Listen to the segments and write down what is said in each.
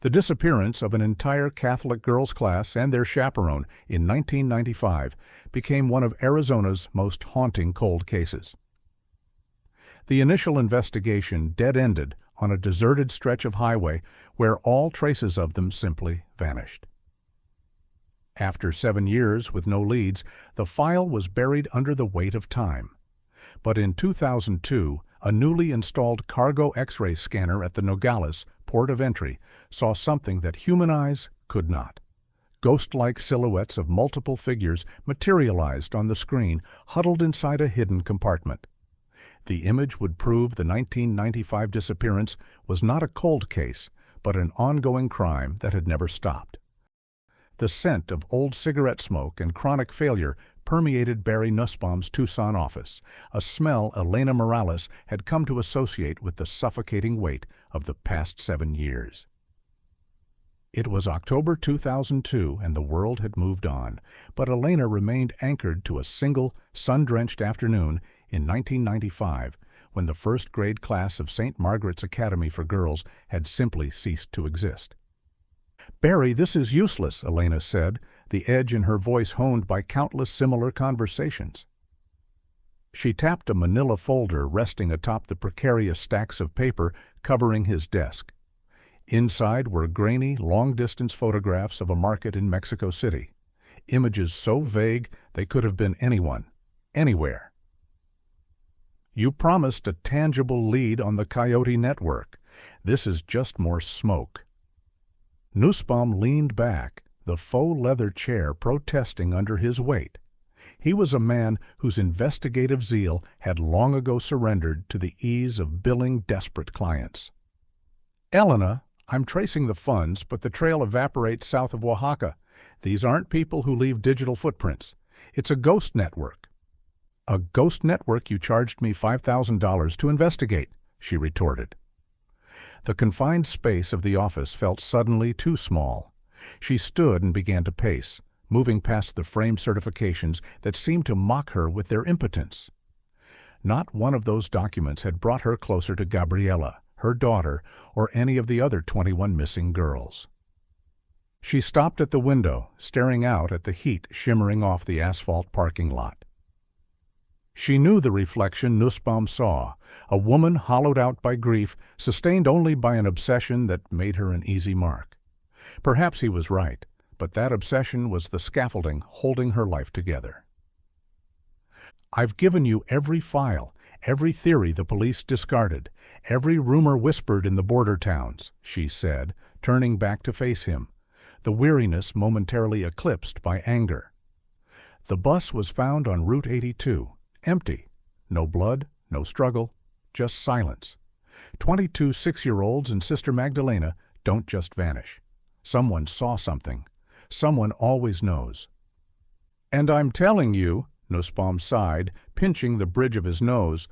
The disappearance of an entire Catholic girls' class and their chaperone in 1995 became one of Arizona's most haunting cold cases. The initial investigation dead-ended on a deserted stretch of highway where all traces of them simply vanished. After 7 years with no leads, the file was buried under the weight of time. But in 2002, a newly installed cargo X-ray scanner at the Nogales port of entry saw something that human eyes could not. Ghost-like silhouettes of multiple figures materialized on the screen, huddled inside a hidden compartment. The image would prove the 1995 disappearance was not a cold case, but an ongoing crime that had never stopped. The scent of old cigarette smoke and chronic failure permeated Barry Nussbaum's Tucson office, a smell Elena Morales had come to associate with the suffocating weight of the past 7 years. It was October 2002 and the world had moved on, but Elena remained anchored to a single, sun-drenched afternoon in 1995 when the first-grade class of St. Margaret's Academy for Girls had simply ceased to exist. "Barry, this is useless," Elena said, the edge in her voice honed by countless similar conversations. She tapped a manila folder resting atop the precarious stacks of paper covering his desk. Inside were grainy, long-distance photographs of a market in Mexico City, images so vague they could have been anyone, anywhere. "You promised a tangible lead on the Coyote network. This is just more smoke." Nussbaum leaned back, the faux leather chair protesting under his weight. He was a man whose investigative zeal had long ago surrendered to the ease of billing desperate clients. "Elena, I'm tracing the funds, but the trail evaporates south of Oaxaca. These aren't people who leave digital footprints. It's a ghost network." "A ghost network you charged me $5,000 to investigate," she retorted. The confined space of the office felt suddenly too small. She stood and began to pace, moving past the framed certifications that seemed to mock her with their impotence. Not one of those documents had brought her closer to Gabriela, her daughter, or any of the other 21 missing girls. She stopped at the window, staring out at the heat shimmering off the asphalt parking lot. She knew the reflection Nussbaum saw, a woman hollowed out by grief, sustained only by an obsession that made her an easy mark. Perhaps he was right, but that obsession was the scaffolding holding her life together. "I've given you every file, every theory the police discarded, every rumor whispered in the border towns," she said, turning back to face him, the weariness momentarily eclipsed by anger. "The bus was found on Route 82. Empty. No blood, no struggle, just silence. 22 6-year-olds and Sister Magdalena don't just vanish. Someone saw something. Someone always knows." "And I'm telling you," Nussbaum sighed, pinching the bridge of his nose,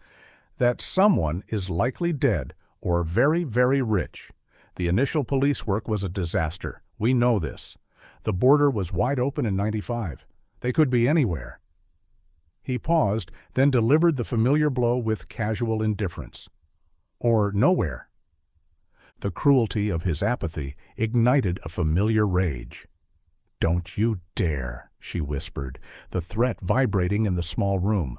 "that someone is likely dead or very, very rich. The initial police work was a disaster. We know this. The border was wide open in 95. They could be anywhere." He paused, then delivered the familiar blow with casual indifference. "Or nowhere." The cruelty of his apathy ignited a familiar rage. "Don't you dare," she whispered, the threat vibrating in the small room.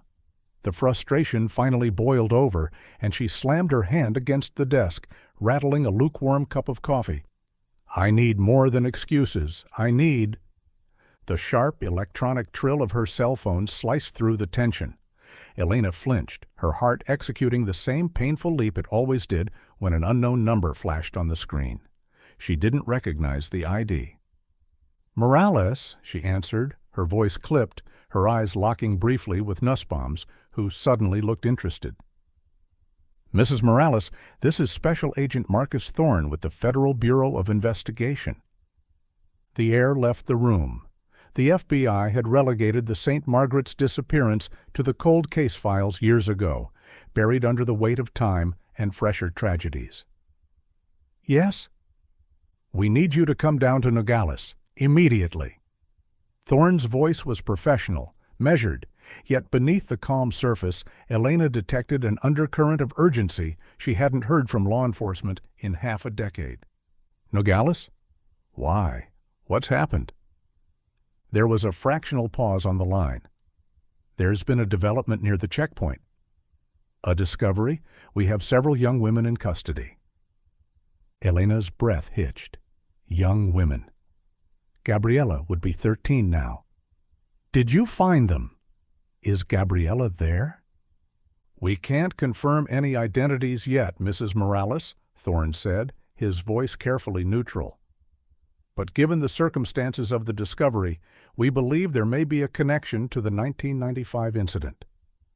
The frustration finally boiled over, and she slammed her hand against the desk, rattling a lukewarm cup of coffee. "I need more than excuses. I need—" The sharp electronic trill of her cell phone sliced through the tension. Elena flinched, her heart executing the same painful leap it always did when an unknown number flashed on the screen. She didn't recognize the ID. "Morales," she answered, her voice clipped, her eyes locking briefly with Nussbaum's, who suddenly looked interested. "Mrs. Morales, this is Special Agent Marcus Thorne with the Federal Bureau of Investigation." The air left the room. The FBI had relegated the St. Margaret's disappearance to the cold case files years ago, buried under the weight of time and fresher tragedies. "Yes?" "We need you to come down to Nogales, immediately." Thorne's voice was professional, measured, yet beneath the calm surface, Elena detected an undercurrent of urgency she hadn't heard from law enforcement in half a decade. Nogales? Why? What's happened? There was a fractional pause on the line. There's been a development near the checkpoint. A discovery? We have several young women in custody. Elena's breath hitched. Young women. Gabriela would be 13 now. Did you find them? Is Gabriela there? We can't confirm any identities yet, Mrs. Morales, Thorne said, his voice carefully neutral. But given the circumstances of the discovery, we believe there may be a connection to the 1995 incident.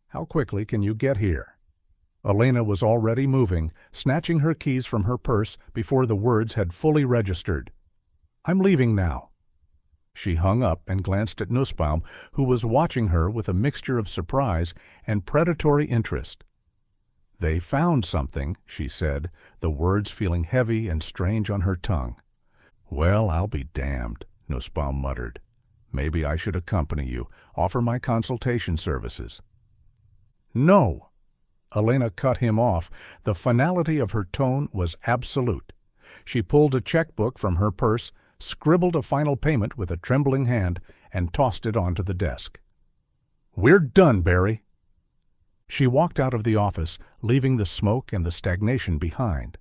How quickly can you get here? Elena was already moving, snatching her keys from her purse before the words had fully registered. I'm leaving now. She hung up and glanced at Nussbaum, who was watching her with a mixture of surprise and predatory interest. They found something, she said, the words feeling heavy and strange on her tongue. Well, I'll be damned, Nussbaum muttered. Maybe I should accompany you, offer my consultation services. No! Elena cut him off. The finality of her tone was absolute. She pulled a checkbook from her purse, scribbled a final payment with a trembling hand, and tossed it onto the desk. We're done, Barry. She walked out of the office, leaving the smoke and the stagnation behind.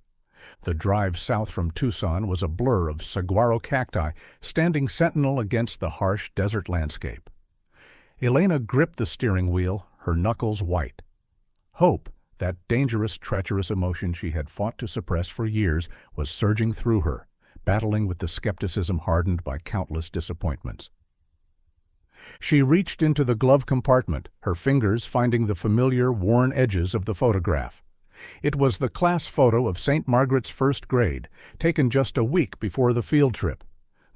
The drive south from Tucson was a blur of saguaro cacti standing sentinel against the harsh desert landscape. Elena gripped the steering wheel, her knuckles white. Hope, that dangerous, treacherous emotion she had fought to suppress for years, was surging through her, battling with the skepticism hardened by countless disappointments. She reached into the glove compartment, her fingers finding the familiar, worn edges of the photograph. It was the class photo of St. Margaret's first grade, taken just a week before the field trip.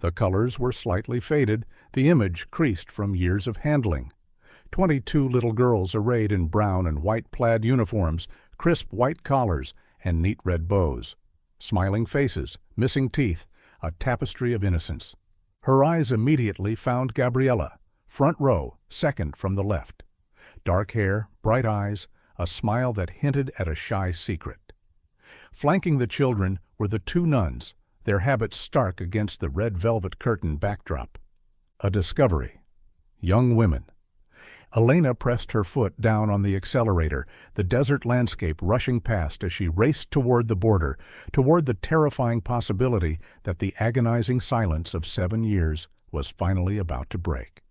The colors were slightly faded, the image creased from years of handling. 22 little girls arrayed in brown and white plaid uniforms, crisp white collars, and neat red bows. Smiling faces, missing teeth, a tapestry of innocence. Her eyes immediately found Gabriela, front row, second from the left. Dark hair, bright eyes, a smile that hinted at a shy secret. Flanking the children were the two nuns, their habits stark against the red velvet curtain backdrop. A discovery. Young women. Elena pressed her foot down on the accelerator, the desert landscape rushing past as she raced toward the border, toward the terrifying possibility that the agonizing silence of 7 years was finally about to break.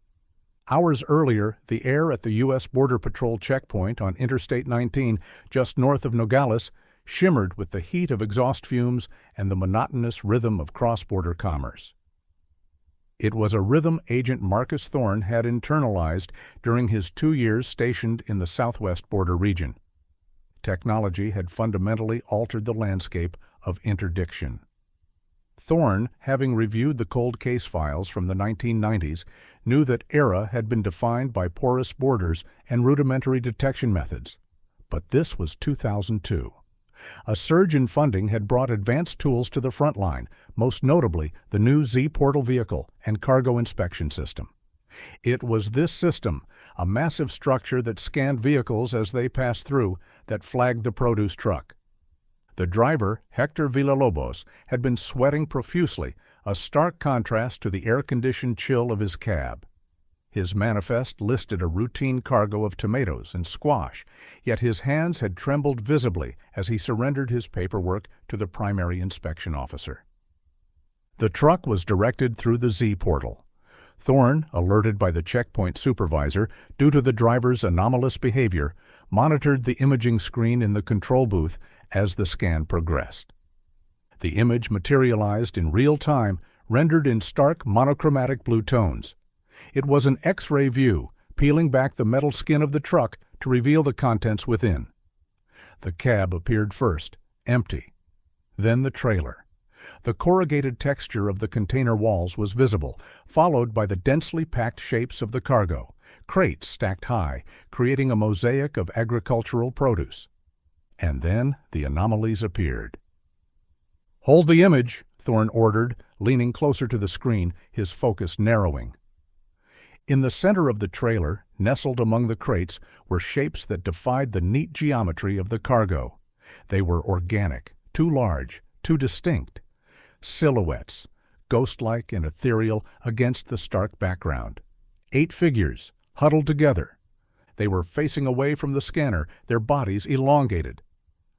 Hours earlier, the air at the U.S. Border Patrol checkpoint on Interstate 19, just north of Nogales, shimmered with the heat of exhaust fumes and the monotonous rhythm of cross-border commerce. It was a rhythm Agent Marcus Thorne had internalized during his 2 years stationed in the southwest border region. Technology had fundamentally altered the landscape of interdiction. Thorne, having reviewed the cold case files from the 1990s, knew that ERA had been defined by porous borders and rudimentary detection methods. But this was 2002. A surge in funding had brought advanced tools to the front line, most notably the new Z-Portal vehicle and cargo inspection system. It was this system, a massive structure that scanned vehicles as they passed through, that flagged the produce truck. The driver, Hector Villalobos, had been sweating profusely, a stark contrast to the air-conditioned chill of his cab. His manifest listed a routine cargo of tomatoes and squash, yet his hands had trembled visibly as he surrendered his paperwork to the primary inspection officer. The truck was directed through the Z-Portal. Thorne, alerted by the checkpoint supervisor due to the driver's anomalous behavior, monitored the imaging screen in the control booth as the scan progressed. The image materialized in real time, rendered in stark monochromatic blue tones. It was an X-ray view, peeling back the metal skin of the truck to reveal the contents within. The cab appeared first, empty. Then the trailer. The corrugated texture of the container walls was visible, followed by the densely packed shapes of the cargo, crates stacked high, creating a mosaic of agricultural produce. And then the anomalies appeared. "Hold the image," Thorne ordered, leaning closer to the screen, his focus narrowing. In the center of the trailer, nestled among the crates, were shapes that defied the neat geometry of the cargo. They were organic, too large, too distinct. silhouettes, ghost-like and ethereal against the stark background. 8 figures, huddled together. They were facing away from the scanner, their bodies elongated.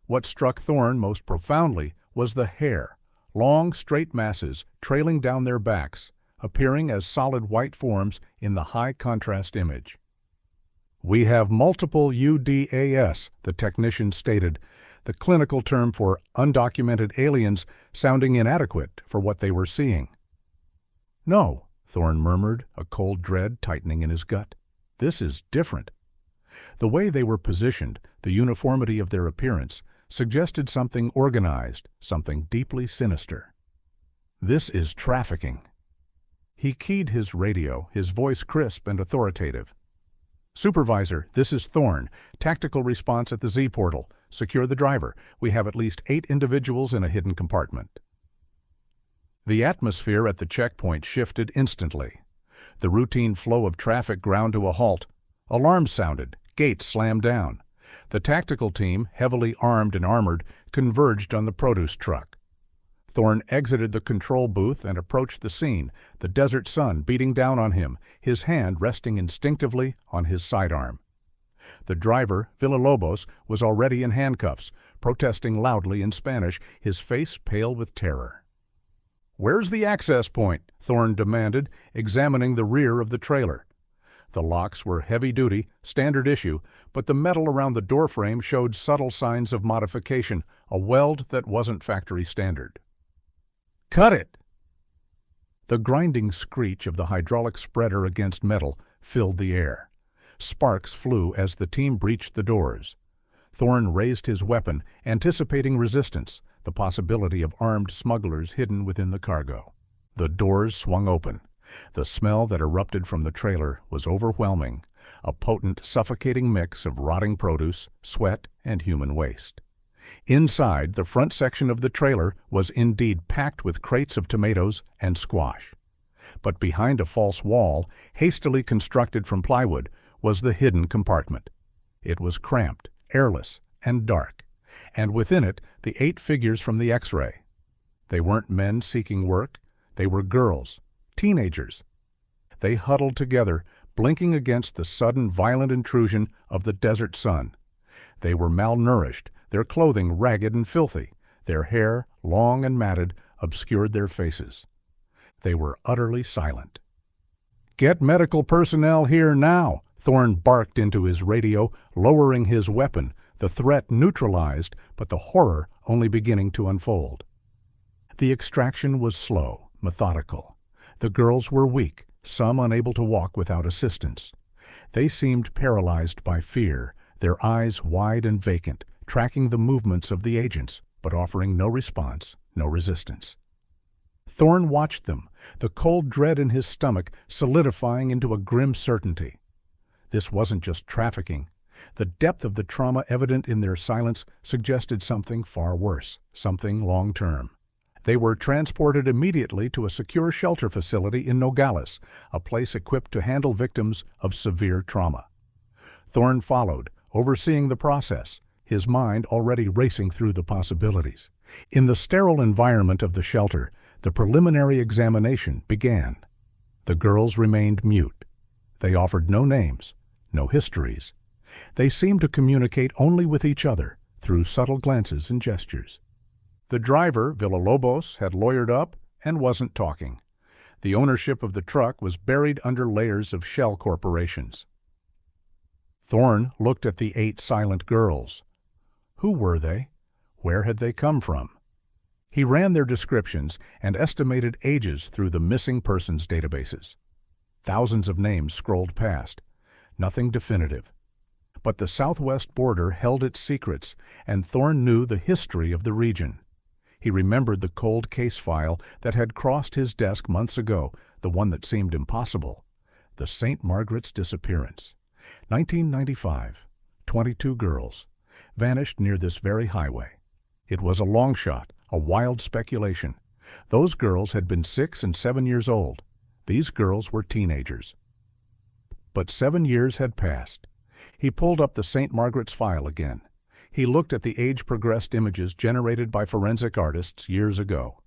What struck Thorne most profoundly was the hair, long, straight masses trailing down their backs, appearing as solid white forms in the high-contrast image. "We have multiple UDAS," the technician stated, the clinical term for undocumented aliens sounding inadequate for what they were seeing. "No," Thorne murmured, a cold dread tightening in his gut. "This is different." The way they were positioned, the uniformity of their appearance, suggested something organized, something deeply sinister. "This is trafficking." He keyed his radio, his voice crisp and authoritative. "Supervisor, this is Thorne. Tactical response at the Z-portal. Secure the driver. We have at least 8 individuals in a hidden compartment." The atmosphere at the checkpoint shifted instantly. The routine flow of traffic ground to a halt. Alarms sounded. Gates slammed down. The tactical team, heavily armed and armored, converged on the produce truck. Thorne exited the control booth and approached the scene, the desert sun beating down on him, his hand resting instinctively on his sidearm. The driver, Villalobos, was already in handcuffs, protesting loudly in Spanish, his face pale with terror. "Where's the access point?" Thorne demanded, examining the rear of the trailer. The locks were heavy-duty, standard issue, but the metal around the doorframe showed subtle signs of modification, a weld that wasn't factory standard. "Cut it!" The grinding screech of the hydraulic spreader against metal filled the air. Sparks flew as the team breached the doors. Thorne raised his weapon, anticipating resistance, the possibility of armed smugglers hidden within the cargo. The doors swung open. The smell that erupted from the trailer was overwhelming, a potent, suffocating mix of rotting produce, sweat, and human waste. Inside, the front section of the trailer was indeed packed with crates of tomatoes and squash. But behind a false wall, hastily constructed from plywood, was the hidden compartment. It was cramped, airless, and dark, and within it the 8 figures from the X-ray. They weren't men seeking work, they were girls, teenagers. They huddled together, blinking against the sudden violent intrusion of the desert sun. They were malnourished, their clothing ragged and filthy, their hair, long and matted, obscured their faces. They were utterly silent. "Get medical personnel here now!" Thorne barked into his radio, lowering his weapon, the threat neutralized, but the horror only beginning to unfold. The extraction was slow, methodical. The girls were weak, some unable to walk without assistance. They seemed paralyzed by fear, their eyes wide and vacant, tracking the movements of the agents, but offering no response, no resistance. Thorne watched them, the cold dread in his stomach solidifying into a grim certainty. This wasn't just trafficking. The depth of the trauma evident in their silence suggested something far worse, something long-term. They were transported immediately to a secure shelter facility in Nogales, a place equipped to handle victims of severe trauma. Thorne followed, overseeing the process, his mind already racing through the possibilities. In the sterile environment of the shelter, the preliminary examination began. The girls remained mute. They offered no names, no histories. They seemed to communicate only with each other through subtle glances and gestures. The driver, Villalobos, had lawyered up and wasn't talking. The ownership of the truck was buried under layers of shell corporations. Thorne looked at the 8 silent girls. Who were they? Where had they come from? He ran their descriptions and estimated ages through the missing persons databases. Thousands of names scrolled past. Nothing definitive. But the southwest border held its secrets, and Thorne knew the history of the region. He remembered the cold case file that had crossed his desk months ago, the one that seemed impossible. The St. Margaret's disappearance. 1995. 22 girls. Vanished near this very highway. It was a long shot, a wild speculation. Those girls had been 6 and 7 years old. These girls were teenagers. But 7 years had passed. He pulled up the St. Margaret's file again. He looked at the age-progressed images generated by forensic artists years ago.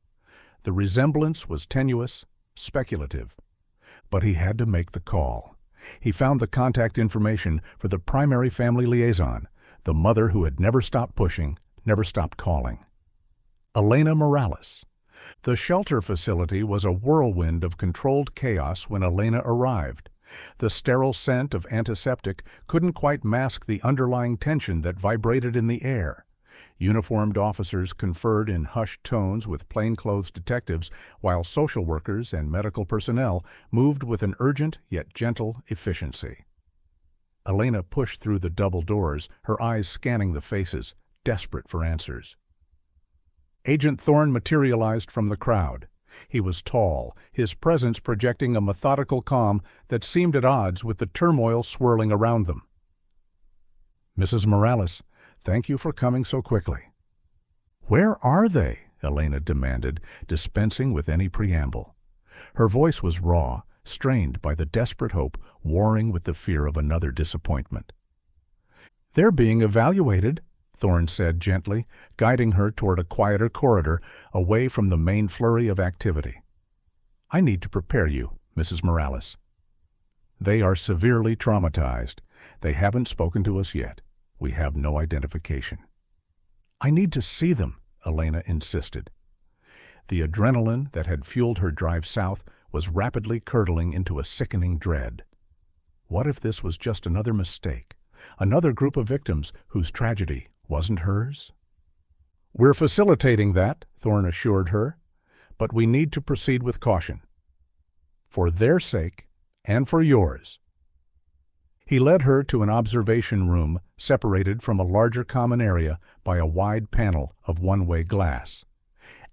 The resemblance was tenuous, speculative. But he had to make the call. He found the contact information for the primary family liaison, the mother who had never stopped pushing, never stopped calling. Elena Morales. The shelter facility was a whirlwind of controlled chaos when Elena arrived. The sterile scent of antiseptic couldn't quite mask the underlying tension that vibrated in the air. Uniformed officers conferred in hushed tones with plainclothes detectives, while social workers and medical personnel moved with an urgent yet gentle efficiency. Elena pushed through the double doors, her eyes scanning the faces, desperate for answers. Agent Thorne materialized from the crowd. He was tall, his presence projecting a methodical calm that seemed at odds with the turmoil swirling around them. "Mrs. Morales, thank you for coming so quickly." "Where are they?" Elena demanded, dispensing with any preamble. Her voice was raw, strained by the desperate hope warring with the fear of another disappointment. "They're being evaluated," Thorne said gently, guiding her toward a quieter corridor, away from the main flurry of activity. "I need to prepare you, Mrs. Morales. They are severely traumatized. They haven't spoken to us yet. We have no identification." "I need to see them," Elena insisted. The adrenaline that had fueled her drive south was rapidly curdling into a sickening dread. What if this was just another mistake, another group of victims whose tragedy wasn't hers? "We're facilitating that," Thorne assured her, "but we need to proceed with caution. For their sake, and for yours." He led her to an observation room separated from a larger common area by a wide panel of one-way glass.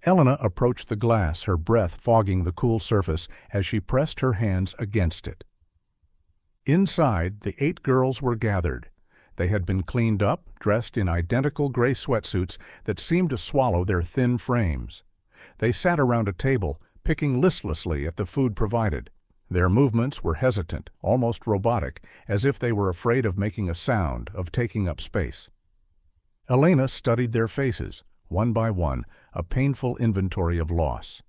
Elena approached the glass, her breath fogging the cool surface as she pressed her hands against it. Inside, the 8 girls were gathered. They had been cleaned up, dressed in identical gray sweatsuits that seemed to swallow their thin frames. They sat around a table, picking listlessly at the food provided. Their movements were hesitant, almost robotic, as if they were afraid of making a sound, of taking up space. Elena studied their faces, one by one, a painful inventory of loss.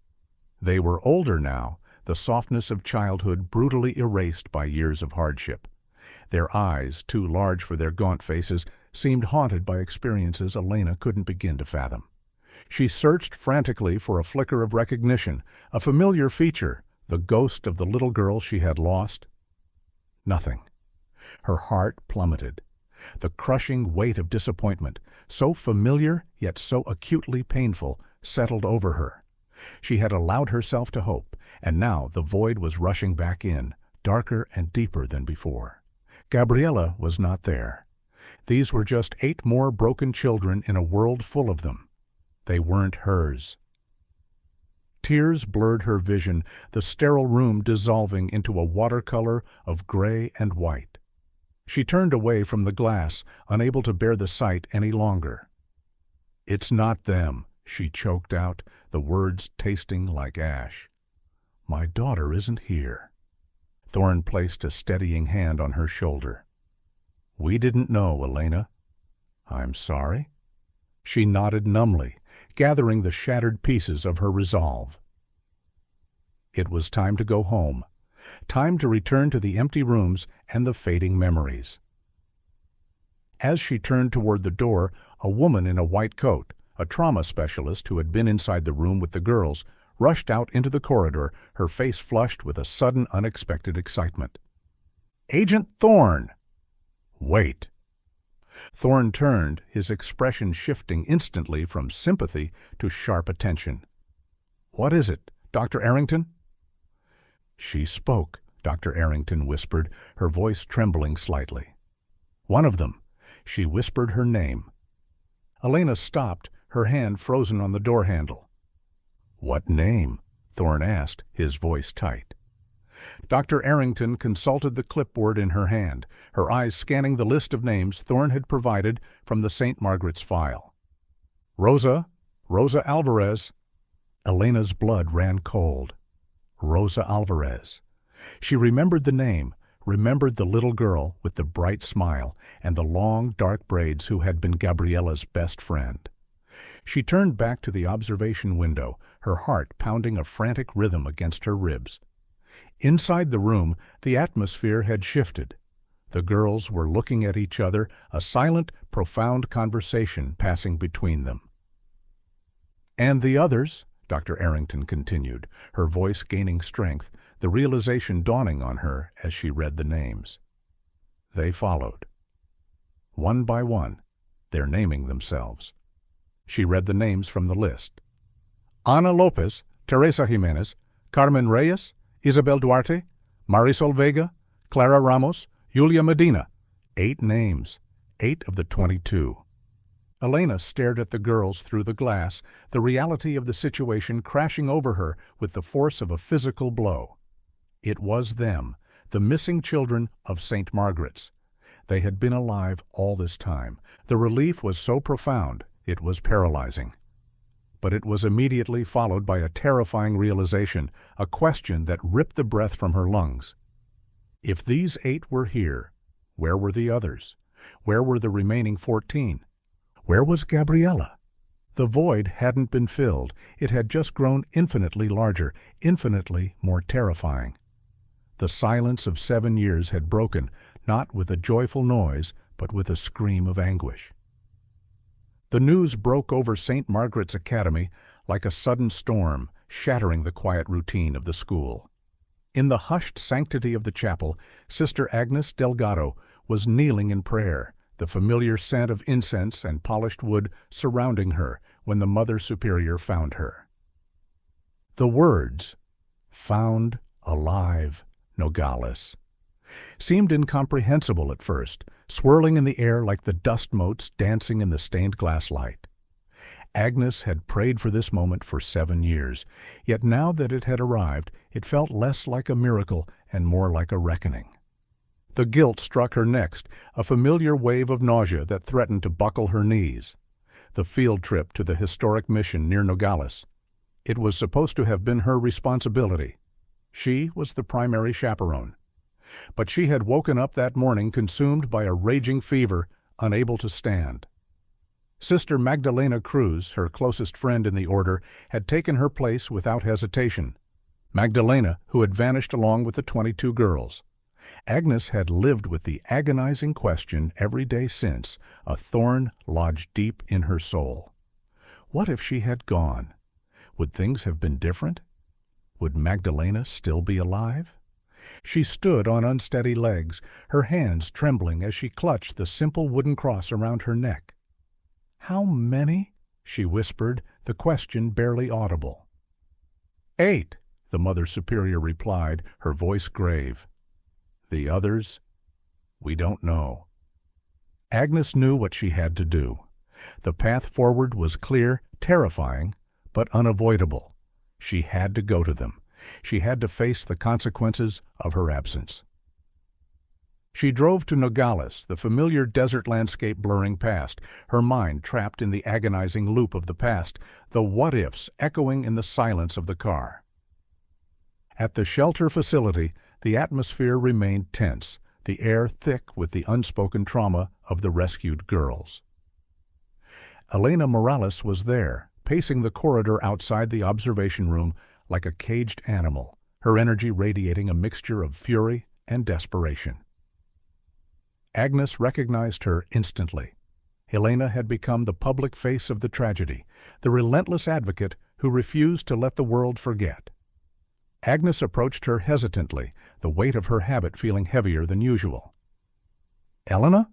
They were older now, the softness of childhood brutally erased by years of hardship. Their eyes, too large for their gaunt faces, seemed haunted by experiences Elena couldn't begin to fathom. She searched frantically for a flicker of recognition, a familiar feature, the ghost of the little girl she had lost. Nothing. Her heart plummeted. The crushing weight of disappointment, so familiar yet so acutely painful, settled over her. She had allowed herself to hope, and now the void was rushing back in, darker and deeper than before. Gabriella was not there. These were just 8 more broken children in a world full of them. They weren't hers. Tears blurred her vision, the sterile room dissolving into a watercolor of gray and white. She turned away from the glass, unable to bear the sight any longer. "It's not them," she choked out, the words tasting like ash. "My daughter isn't here." Thorne placed a steadying hand on her shoulder. "We didn't know, Elena." "I'm sorry." She nodded numbly, gathering the shattered pieces of her resolve. It was time to go home, time to return to the empty rooms and the fading memories. As she turned toward the door, a woman in a white coat, a trauma specialist who had been inside the room with the girls, rushed out into the corridor, her face flushed with a sudden, unexpected excitement. "Agent Thorne!" "Wait!" Thorne turned, his expression shifting instantly from sympathy to sharp attention. "What is it, Dr. Errington?" "She spoke," Dr. Errington whispered, her voice trembling slightly. "One of them." She whispered her name. Elena stopped, her hand frozen on the door handle. "What name?" Thorne asked, his voice tight. Dr. Errington consulted the clipboard in her hand, her eyes scanning the list of names Thorne had provided from the St. Margaret's file. Rosa Alvarez." Elena's blood ran cold. Rosa Alvarez. She remembered the name, remembered the little girl with the bright smile and the long, dark braids who had been Gabriella's best friend. She turned back to the observation window, her heart pounding a frantic rhythm against her ribs. Inside the room, the atmosphere had shifted. The girls were looking at each other, a silent, profound conversation passing between them. "And the others?" Dr. Errington continued, her voice gaining strength, the realization dawning on her as she read the names. They followed. One by one, they're naming themselves. She read the names from the list. Ana Lopez, Teresa Jimenez, Carmen Reyes, Isabel Duarte, Marisol Vega, Clara Ramos, Julia Medina. 8 names, 8 of the 22. Elena stared at the girls through the glass, the reality of the situation crashing over her with the force of a physical blow. It was them, the missing children of St. Margaret's. They had been alive all this time. The relief was so profound, it was paralyzing. But it was immediately followed by a terrifying realization, a question that ripped the breath from her lungs. If these 8 were here, where were the others? Where were the remaining 14? Where was Gabriella? The void hadn't been filled. It had just grown infinitely larger, infinitely more terrifying. The silence of 7 years had broken, not with a joyful noise, but with a scream of anguish. The news broke over St. Margaret's Academy like a sudden storm, shattering the quiet routine of the school. In the hushed sanctity of the chapel, Sister Agnes Delgado was kneeling in prayer, the familiar scent of incense and polished wood surrounding her when the Mother Superior found her. The words, "Found alive, Nogales," seemed incomprehensible at first, swirling in the air like the dust motes dancing in the stained glass light. Agnes had prayed for this moment for 7 years, yet now that it had arrived, it felt less like a miracle and more like a reckoning. The guilt struck her next, a familiar wave of nausea that threatened to buckle her knees. The field trip to the historic mission near Nogales. It was supposed to have been her responsibility. She was the primary chaperone. But she had woken up that morning consumed by a raging fever, unable to stand. Sister Magdalena Cruz, her closest friend in the order, had taken her place without hesitation. Magdalena, who had vanished along with the 22 girls. Agnes had lived with the agonizing question every day since, a thorn lodged deep in her soul. What if she had gone? Would things have been different? Would Magdalena still be alive? She stood on unsteady legs, her hands trembling as she clutched the simple wooden cross around her neck. "How many?" she whispered, the question barely audible. 8, the Mother Superior replied, her voice grave. The others? We don't know. Agnes knew what she had to do. The path forward was clear, terrifying, but unavoidable. She had to go to them. She had to face the consequences of her absence. She drove to Nogales, the familiar desert landscape blurring past, her mind trapped in the agonizing loop of the past, the what-ifs echoing in the silence of the car. At the shelter facility, the atmosphere remained tense, the air thick with the unspoken trauma of the rescued girls. Elena Morales was there, pacing the corridor outside the observation room like a caged animal, her energy radiating a mixture of fury and desperation. Agnes recognized her instantly. Elena had become the public face of the tragedy, the relentless advocate who refused to let the world forget. Agnes approached her hesitantly, the weight of her habit feeling heavier than usual. "Elena?"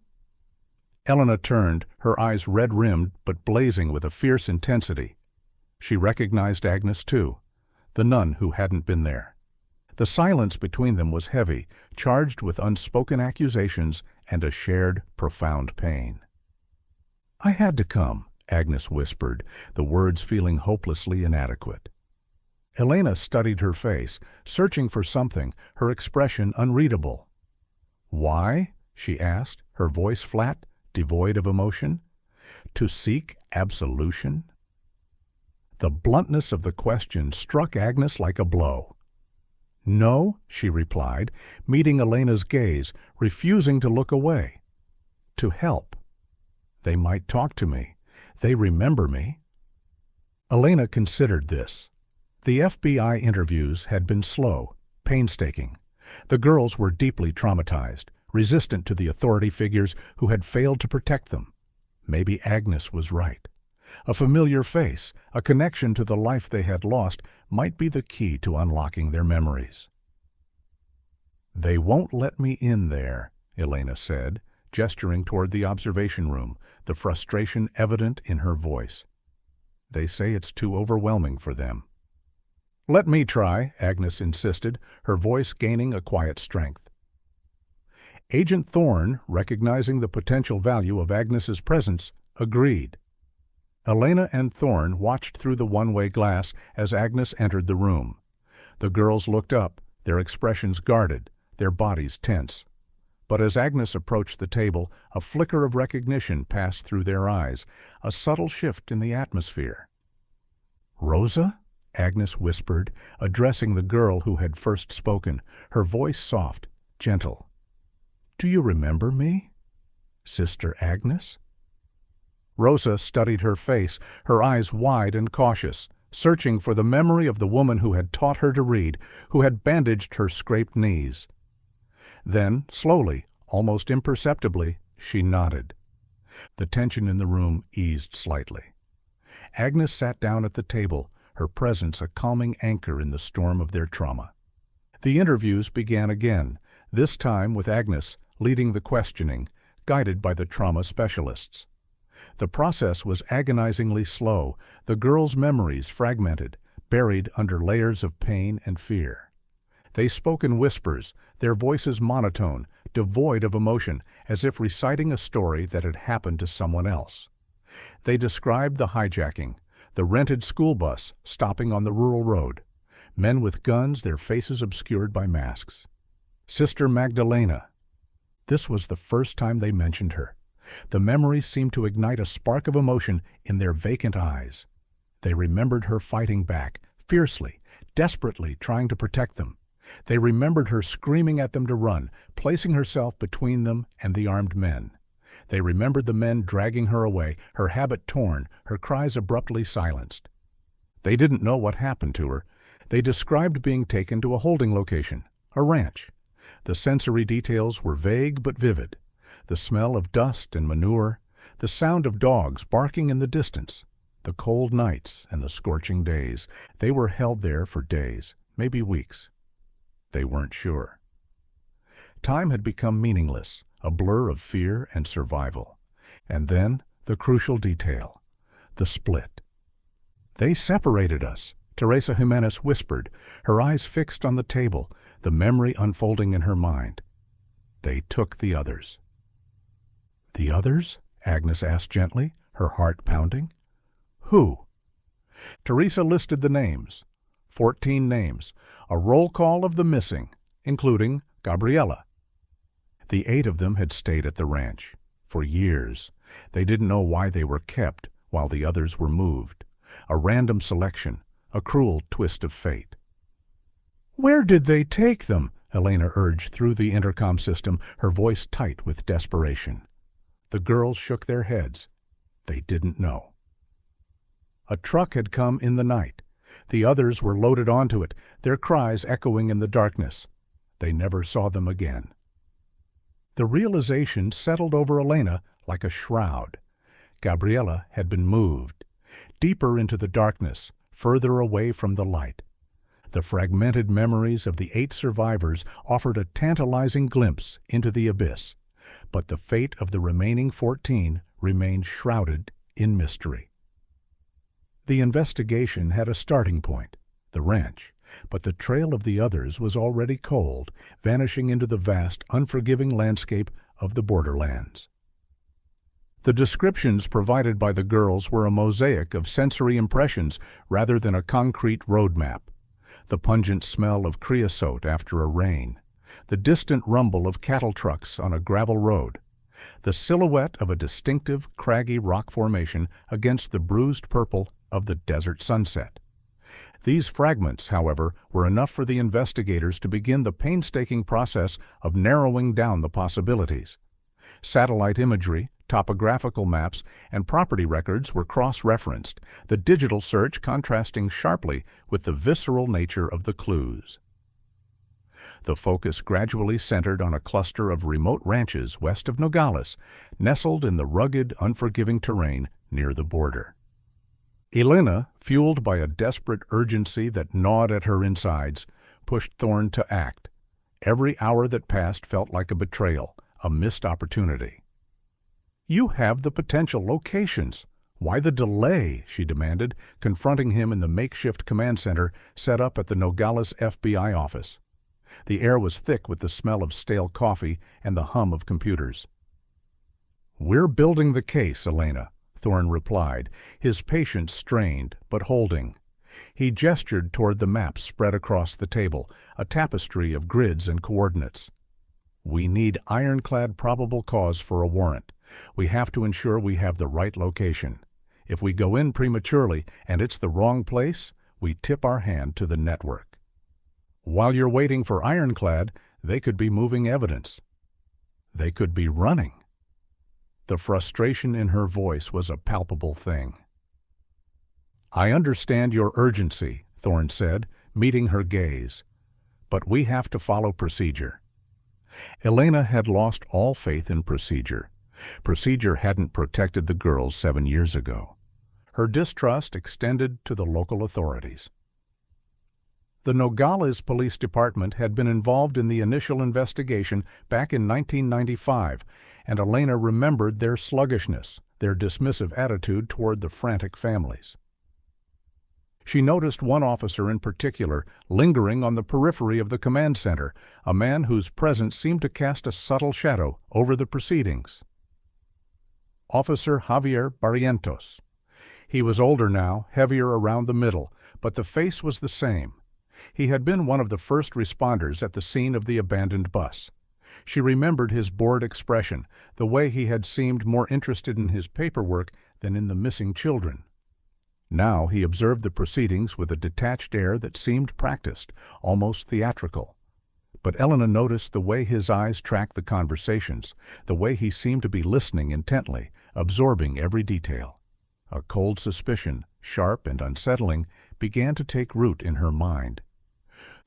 Elena turned, her eyes red-rimmed but blazing with a fierce intensity. She recognized Agnes, too, the nun who hadn't been there. The silence between them was heavy, charged with unspoken accusations and a shared, profound pain. "I had to come," Agnes whispered, the words feeling hopelessly inadequate. Elena studied her face, searching for something, her expression unreadable. "Why?" she asked, her voice flat, devoid of emotion. "To seek absolution?" The bluntness of the question struck Agnes like a blow. "No," she replied, meeting Elena's gaze, refusing to look away. "To help. They might talk to me. They remember me. Elena considered this. The FBI interviews had been slow, painstaking. The girls were deeply traumatized, resistant to the authority figures who had failed to protect them. Maybe Agnes was right. A familiar face, a connection to the life they had lost, might be the key to unlocking their memories. "They won't let me in there," Elena said, gesturing toward the observation room, the frustration evident in her voice. "They say it's too overwhelming for them." "Let me try," Agnes insisted, her voice gaining a quiet strength. Agent Thorne, recognizing the potential value of Agnes's presence, agreed. Elena and Thorne watched through the one-way glass as Agnes entered the room. The girls looked up, their expressions guarded, their bodies tense. But as Agnes approached the table, a flicker of recognition passed through their eyes, a subtle shift in the atmosphere. "Rosa?" Agnes whispered, addressing the girl who had first spoken, her voice soft, gentle. "Do you remember me? Sister Agnes?" Rosa studied her face, her eyes wide and cautious, searching for the memory of the woman who had taught her to read, who had bandaged her scraped knees. Then, slowly, almost imperceptibly, she nodded. The tension in the room eased slightly. Agnes sat down at the table, her presence a calming anchor in the storm of their trauma. The interviews began again, this time with Agnes leading the questioning, guided by the trauma specialists. The process was agonizingly slow, the girls' memories fragmented, buried under layers of pain and fear. They spoke in whispers, their voices monotone, devoid of emotion, as if reciting a story that had happened to someone else. They described the hijacking, the rented school bus stopping on the rural road, men with guns, their faces obscured by masks. Sister Magdalena. This was the first time they mentioned her. The memory seemed to ignite a spark of emotion in their vacant eyes. They remembered her fighting back, fiercely, desperately trying to protect them. They remembered her screaming at them to run, placing herself between them and the armed men. They remembered the men dragging her away, her habit torn, her cries abruptly silenced. They didn't know what happened to her. They described being taken to a holding location, a ranch. The sensory details were vague but vivid. The smell of dust and manure, the sound of dogs barking in the distance, the cold nights and the scorching days. They were held there for days, maybe weeks. They weren't sure. Time had become meaningless, a blur of fear and survival. And then the crucial detail, the split. "They separated us," Teresa Jimenez whispered, her eyes fixed on the table, the memory unfolding in her mind. "They took the others." "The others?" Agnes asked gently, her heart pounding. "Who?" Teresa listed the names. 14 names, a roll call of the missing, including Gabriela. The 8 of them had stayed at the ranch. For years. They didn't know why they were kept while the others were moved. A random selection, a cruel twist of fate. "Where did they take them?" Elena urged through the intercom system, her voice tight with desperation. The girls shook their heads. They didn't know. A truck had come in the night. The others were loaded onto it, their cries echoing in the darkness. They never saw them again. The realization settled over Elena like a shroud. Gabriela had been moved, deeper into the darkness, further away from the light. The fragmented memories of the 8 survivors offered a tantalizing glimpse into the abyss, but the fate of the remaining 14 remained shrouded in mystery. The investigation had a starting point, the ranch, but the trail of the others was already cold, vanishing into the vast, unforgiving landscape of the borderlands. The descriptions provided by the girls were a mosaic of sensory impressions rather than a concrete road map. The pungent smell of creosote after a rain, the distant rumble of cattle trucks on a gravel road, the silhouette of a distinctive, craggy rock formation against the bruised purple of the desert sunset. These fragments, however, were enough for the investigators to begin the painstaking process of narrowing down the possibilities. Satellite imagery, Topographical maps and property records were cross-referenced, the digital search contrasting sharply with the visceral nature of the clues. The focus gradually centered on a cluster of remote ranches west of Nogales, nestled in the rugged, unforgiving terrain near the border. Elena, fueled by a desperate urgency that gnawed at her insides, pushed Thorne to act. Every hour that passed felt like a betrayal, a missed opportunity. "You have the potential locations. Why the delay?" she demanded, confronting him in the makeshift command center set up at the Nogales FBI office. The air was thick with the smell of stale coffee and the hum of computers. "We're building the case, Elena," Thorne replied, his patience strained but holding. He gestured toward the maps spread across the table, a tapestry of grids and coordinates. "We need ironclad probable cause for a warrant. We have to ensure we have the right location. If we go in prematurely and it's the wrong place, we tip our hand to the network. While you're waiting for ironclad, they could be moving evidence. They could be running." The frustration in her voice was a palpable thing. "I understand your urgency," Thorne said, meeting her gaze. "But we have to follow procedure." Elena had lost all faith in procedure. Procedure hadn't protected the girls 7 years ago. Her distrust extended to the local authorities. The Nogales Police Department had been involved in the initial investigation back in 1995, and Elena remembered their sluggishness, their dismissive attitude toward the frantic families. She noticed one officer in particular lingering on the periphery of the command center, a man whose presence seemed to cast a subtle shadow over the proceedings. Officer Javier Barrientos. He was older now, heavier around the middle, but the face was the same. He had been one of the first responders at the scene of the abandoned bus. She remembered his bored expression, the way he had seemed more interested in his paperwork than in the missing children. Now he observed the proceedings with a detached air that seemed practiced, almost theatrical. But Elena noticed the way his eyes tracked the conversations, the way he seemed to be listening intently, absorbing every detail. A cold suspicion, sharp and unsettling, began to take root in her mind.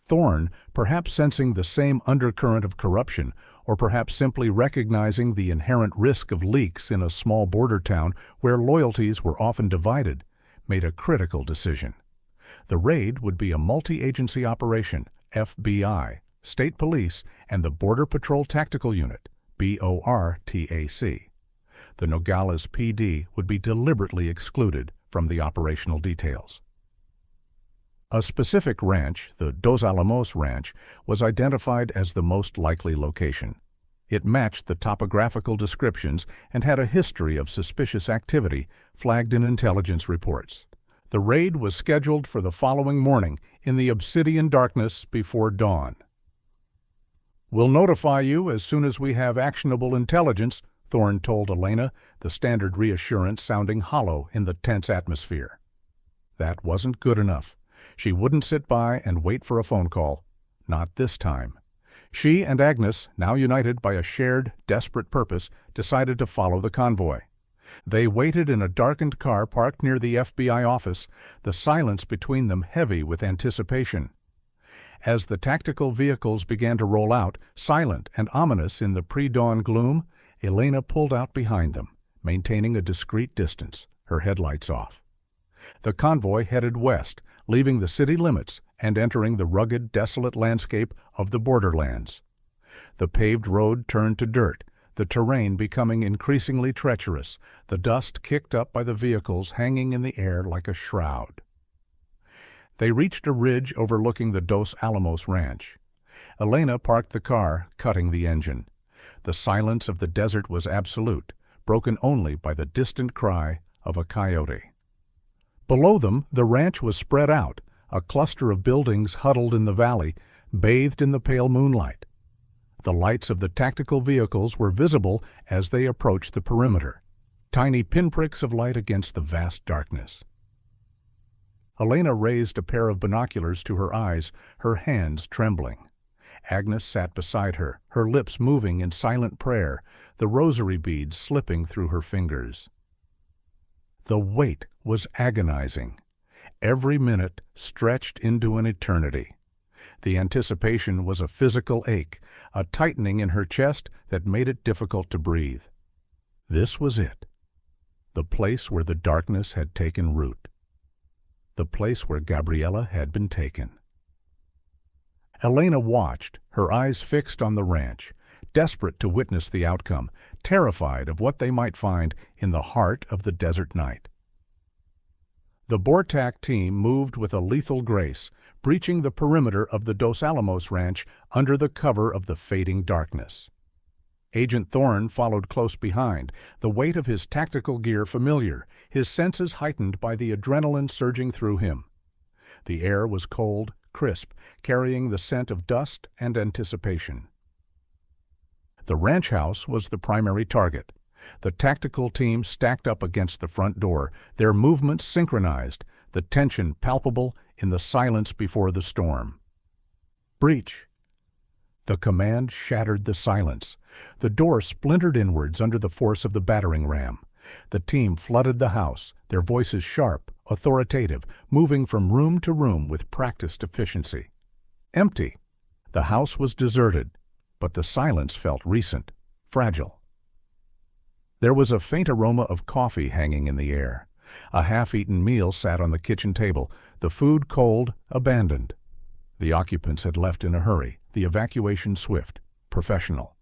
Thorne, perhaps sensing the same undercurrent of corruption, or perhaps simply recognizing the inherent risk of leaks in a small border town where loyalties were often divided, made a critical decision. The raid would be a multi-agency operation, FBI, State Police, and the Border Patrol Tactical Unit, BORTAC. The Nogales PD would be deliberately excluded from the operational details. A specific ranch, the Dos Alamos Ranch, was identified as the most likely location. It matched the topographical descriptions and had a history of suspicious activity flagged in intelligence reports. The raid was scheduled for the following morning in the obsidian darkness before dawn. "We'll notify you as soon as we have actionable intelligence," Thorne told Elena, the standard reassurance sounding hollow in the tense atmosphere. That wasn't good enough. She wouldn't sit by and wait for a phone call. Not this time. She and Agnes, now united by a shared, desperate purpose, decided to follow the convoy. They waited in a darkened car parked near the FBI office, the silence between them heavy with anticipation. As the tactical vehicles began to roll out, silent and ominous in the pre-dawn gloom, Elena pulled out behind them, maintaining a discreet distance, her headlights off. The convoy headed west, leaving the city limits and entering the rugged, desolate landscape of the borderlands. The paved road turned to dirt, the terrain becoming increasingly treacherous, the dust kicked up by the vehicles hanging in the air like a shroud. They reached a ridge overlooking the Dos Alamos Ranch. Elena parked the car, cutting the engine. The silence of the desert was absolute, broken only by the distant cry of a coyote. Below them, the ranch was spread out, a cluster of buildings huddled in the valley, bathed in the pale moonlight. The lights of the tactical vehicles were visible as they approached the perimeter, tiny pinpricks of light against the vast darkness. Elena raised a pair of binoculars to her eyes, her hands trembling. Agnes sat beside her, her lips moving in silent prayer, the rosary beads slipping through her fingers. The wait was agonizing. Every minute stretched into an eternity. The anticipation was a physical ache, a tightening in her chest that made it difficult to breathe. This was it. The place where the darkness had taken root. The place where Gabriella had been taken. Elena watched, her eyes fixed on the ranch, desperate to witness the outcome, terrified of what they might find in the heart of the desert night. The Bortak team moved with a lethal grace, breaching the perimeter of the Dos Alamos ranch under the cover of the fading darkness. Agent Thorne followed close behind, the weight of his tactical gear familiar, his senses heightened by the adrenaline surging through him. The air was cold, crisp, carrying the scent of dust and anticipation. The ranch house was the primary target. The tactical team stacked up against the front door, their movements synchronized, the tension palpable in the silence before the storm. Breach! The command shattered the silence. The door splintered inwards under the force of the battering ram. The team flooded the house, their voices sharp, authoritative, moving from room to room with practiced efficiency. Empty. The house was deserted, but the silence felt recent, fragile. There was a faint aroma of coffee hanging in the air. A half-eaten meal sat on the kitchen table, the food cold, abandoned. The occupants had left in a hurry, the evacuation swift, professional.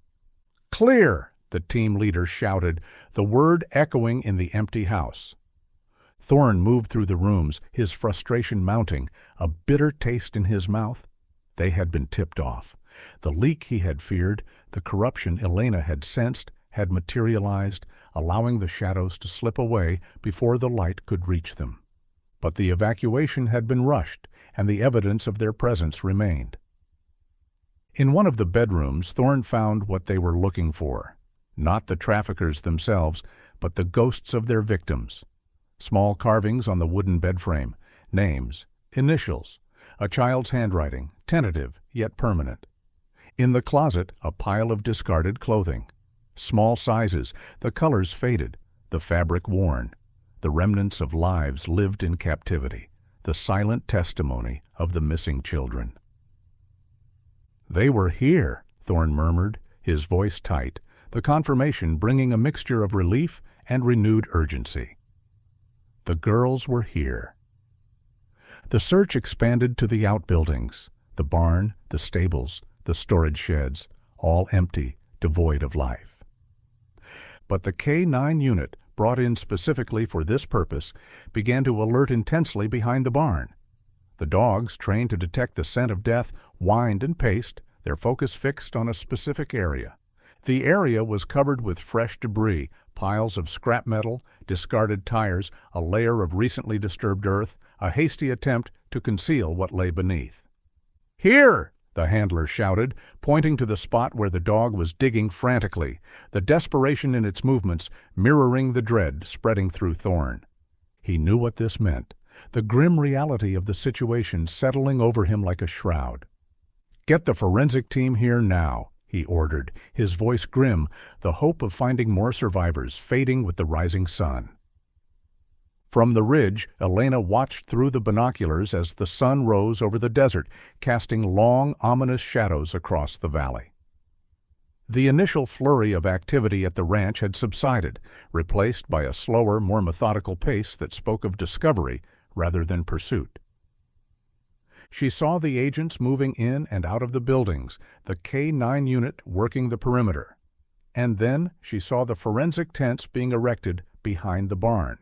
"Clear!" the team leader shouted, the word echoing in the empty house. Thorne moved through the rooms, his frustration mounting, a bitter taste in his mouth. They had been tipped off. The leak he had feared, the corruption Elena had sensed, had materialized, allowing the shadows to slip away before the light could reach them. But the evacuation had been rushed, and the evidence of their presence remained. In one of the bedrooms, Thorne found what they were looking for. Not the traffickers themselves, but the ghosts of their victims. Small carvings on the wooden bedframe, names, initials, a child's handwriting, tentative yet permanent. In the closet, a pile of discarded clothing. Small sizes, the colors faded, the fabric worn, the remnants of lives lived in captivity, the silent testimony of the missing children. "They were here," Thorne murmured, his voice tight, the confirmation bringing a mixture of relief and renewed urgency. The girls were here. The search expanded to the outbuildings, the barn, the stables, the storage sheds, all empty, devoid of life. But the K-9 unit, brought in specifically for this purpose, began to alert intensely behind the barn. The dogs, trained to detect the scent of death, whined and paced, their focus fixed on a specific area. The area was covered with fresh debris, piles of scrap metal, discarded tires, a layer of recently disturbed earth, a hasty attempt to conceal what lay beneath. "Here!" the handler shouted, pointing to the spot where the dog was digging frantically, the desperation in its movements mirroring the dread spreading through Thorne. He knew what this meant, the grim reality of the situation settling over him like a shroud. "Get the forensic team here now," he ordered, his voice grim, the hope of finding more survivors fading with the rising sun. From the ridge, Elena watched through the binoculars as the sun rose over the desert, casting long, ominous shadows across the valley. The initial flurry of activity at the ranch had subsided, replaced by a slower, more methodical pace that spoke of discovery rather than pursuit. She saw the agents moving in and out of the buildings, the K-9 unit working the perimeter. And then she saw the forensic tents being erected behind the barn.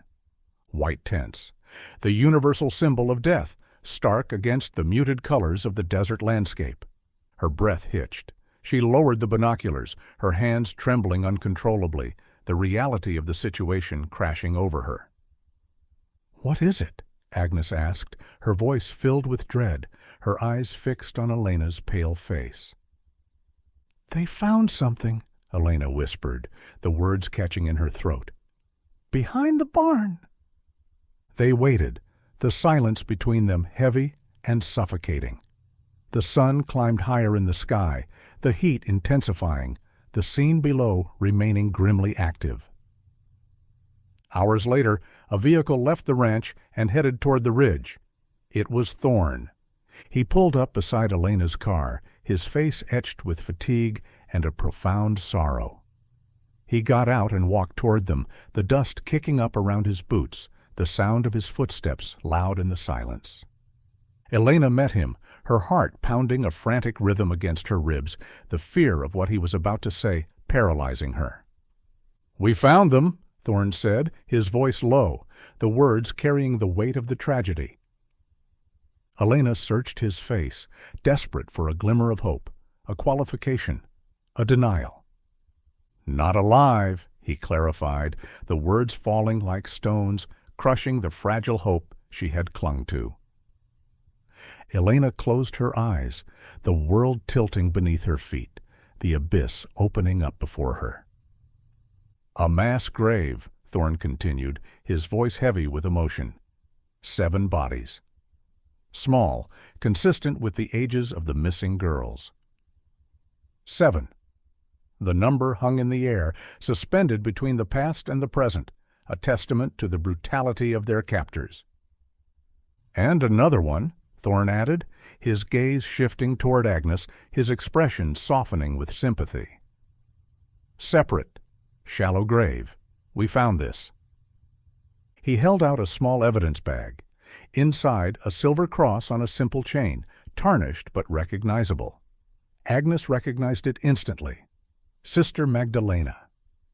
White tents, the universal symbol of death, stark against the muted colors of the desert landscape. Her breath hitched. She lowered the binoculars, her hands trembling uncontrollably, the reality of the situation crashing over her. "What is it?" Agnes asked, her voice filled with dread, her eyes fixed on Elena's pale face. "They found something," Elena whispered, the words catching in her throat. "Behind the barn." They waited, the silence between them heavy and suffocating. The sun climbed higher in the sky, the heat intensifying, the scene below remaining grimly active. Hours later, a vehicle left the ranch and headed toward the ridge. It was Thorne. He pulled up beside Elena's car, his face etched with fatigue and a profound sorrow. He got out and walked toward them, the dust kicking up around his boots, the sound of his footsteps loud in the silence. Elena met him, her heart pounding a frantic rhythm against her ribs, the fear of what he was about to say paralyzing her. "We found them," Thorne said, his voice low, the words carrying the weight of the tragedy. Elena searched his face, desperate for a glimmer of hope, a qualification, a denial. "Not alive," he clarified, the words falling like stones, crushing the fragile hope she had clung to. Elena closed her eyes, the world tilting beneath her feet, the abyss opening up before her. "A mass grave," Thorne continued, his voice heavy with emotion. 7 bodies. Small, consistent with the ages of the missing girls. 7. The number hung in the air, suspended between the past and the present, a testament to the brutality of their captors. "And another one," Thorne added, his gaze shifting toward Agnes, his expression softening with sympathy. "Separate. Shallow grave. We found this." He held out a small evidence bag. Inside, a silver cross on a simple chain, tarnished but recognizable. Agnes recognized it instantly. Sister Magdalena.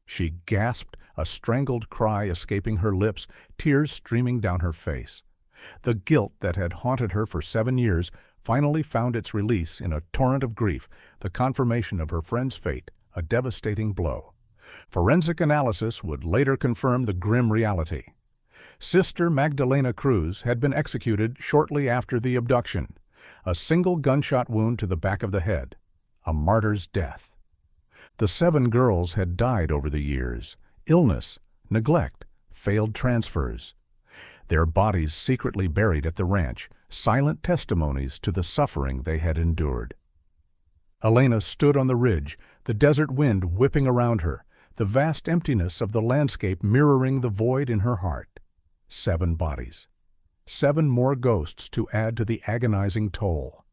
She gasped, a strangled cry escaping her lips, tears streaming down her face. The guilt that had haunted her for 7 years finally found its release in a torrent of grief, the confirmation of her friend's fate, a devastating blow. Forensic analysis would later confirm the grim reality. Sister Magdalena Cruz had been executed shortly after the abduction. A single gunshot wound to the back of the head. A martyr's death. The 7 girls had died over the years. Illness, neglect, failed transfers. Their bodies secretly buried at the ranch, silent testimonies to the suffering they had endured. Elena stood on the ridge, the desert wind whipping around her, the vast emptiness of the landscape mirroring the void in her heart. 7 bodies. 7 more ghosts to add to the agonizing toll.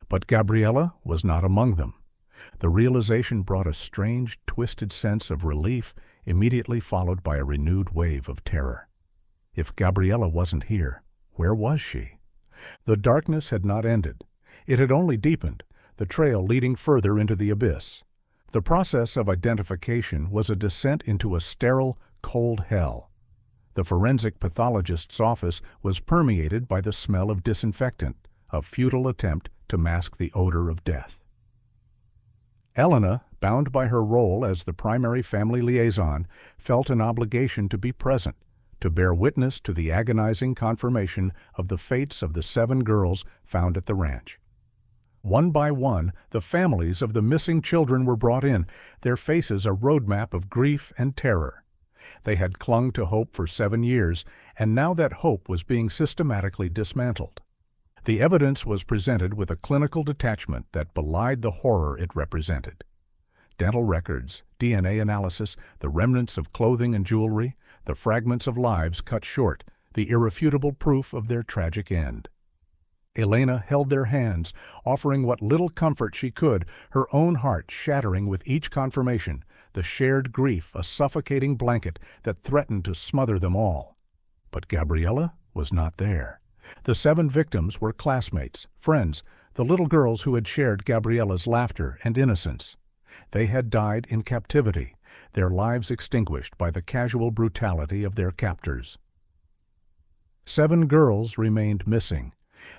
But Gabriella was not among them. The realization brought a strange, twisted sense of relief, immediately followed by a renewed wave of terror. If Gabriella wasn't here, where was she? The darkness had not ended. It had only deepened, the trail leading further into the abyss. The process of identification was a descent into a sterile, cold hell. The forensic pathologist's office was permeated by the smell of disinfectant, a futile attempt to mask the odor of death. Elena, bound by her role as the primary family liaison, felt an obligation to be present, to bear witness to the agonizing confirmation of the fates of the 7 girls found at the ranch. One by one, the families of the missing children were brought in, their faces a roadmap of grief and terror. They had clung to hope for 7 years, and now that hope was being systematically dismantled. The evidence was presented with a clinical detachment that belied the horror it represented. Dental records, DNA analysis, the remnants of clothing and jewelry, the fragments of lives cut short, the irrefutable proof of their tragic end. Elena held their hands, offering what little comfort she could, her own heart shattering with each confirmation, the shared grief a suffocating blanket that threatened to smother them all. But Gabriella was not there. The 7 victims were classmates, friends, the little girls who had shared Gabriella's laughter and innocence. They had died in captivity, their lives extinguished by the casual brutality of their captors. 7 girls remained missing.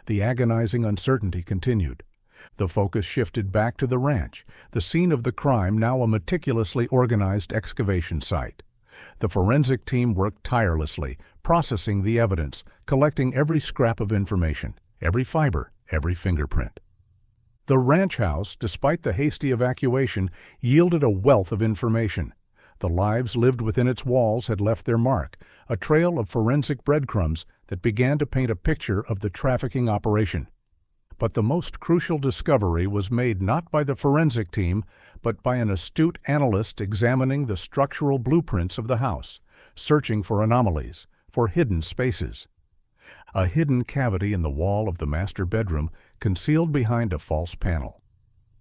The agonizing uncertainty continued. The focus shifted back to the ranch, the scene of the crime now a meticulously organized excavation site. The forensic team worked tirelessly, processing the evidence, collecting every scrap of information, every fiber, every fingerprint. The ranch house, despite the hasty evacuation, yielded a wealth of information. The lives lived within its walls had left their mark, a trail of forensic breadcrumbs that began to paint a picture of the trafficking operation. But the most crucial discovery was made not by the forensic team, but by an astute analyst examining the structural blueprints of the house, searching for anomalies, for hidden spaces. A hidden cavity in the wall of the master bedroom concealed behind a false panel.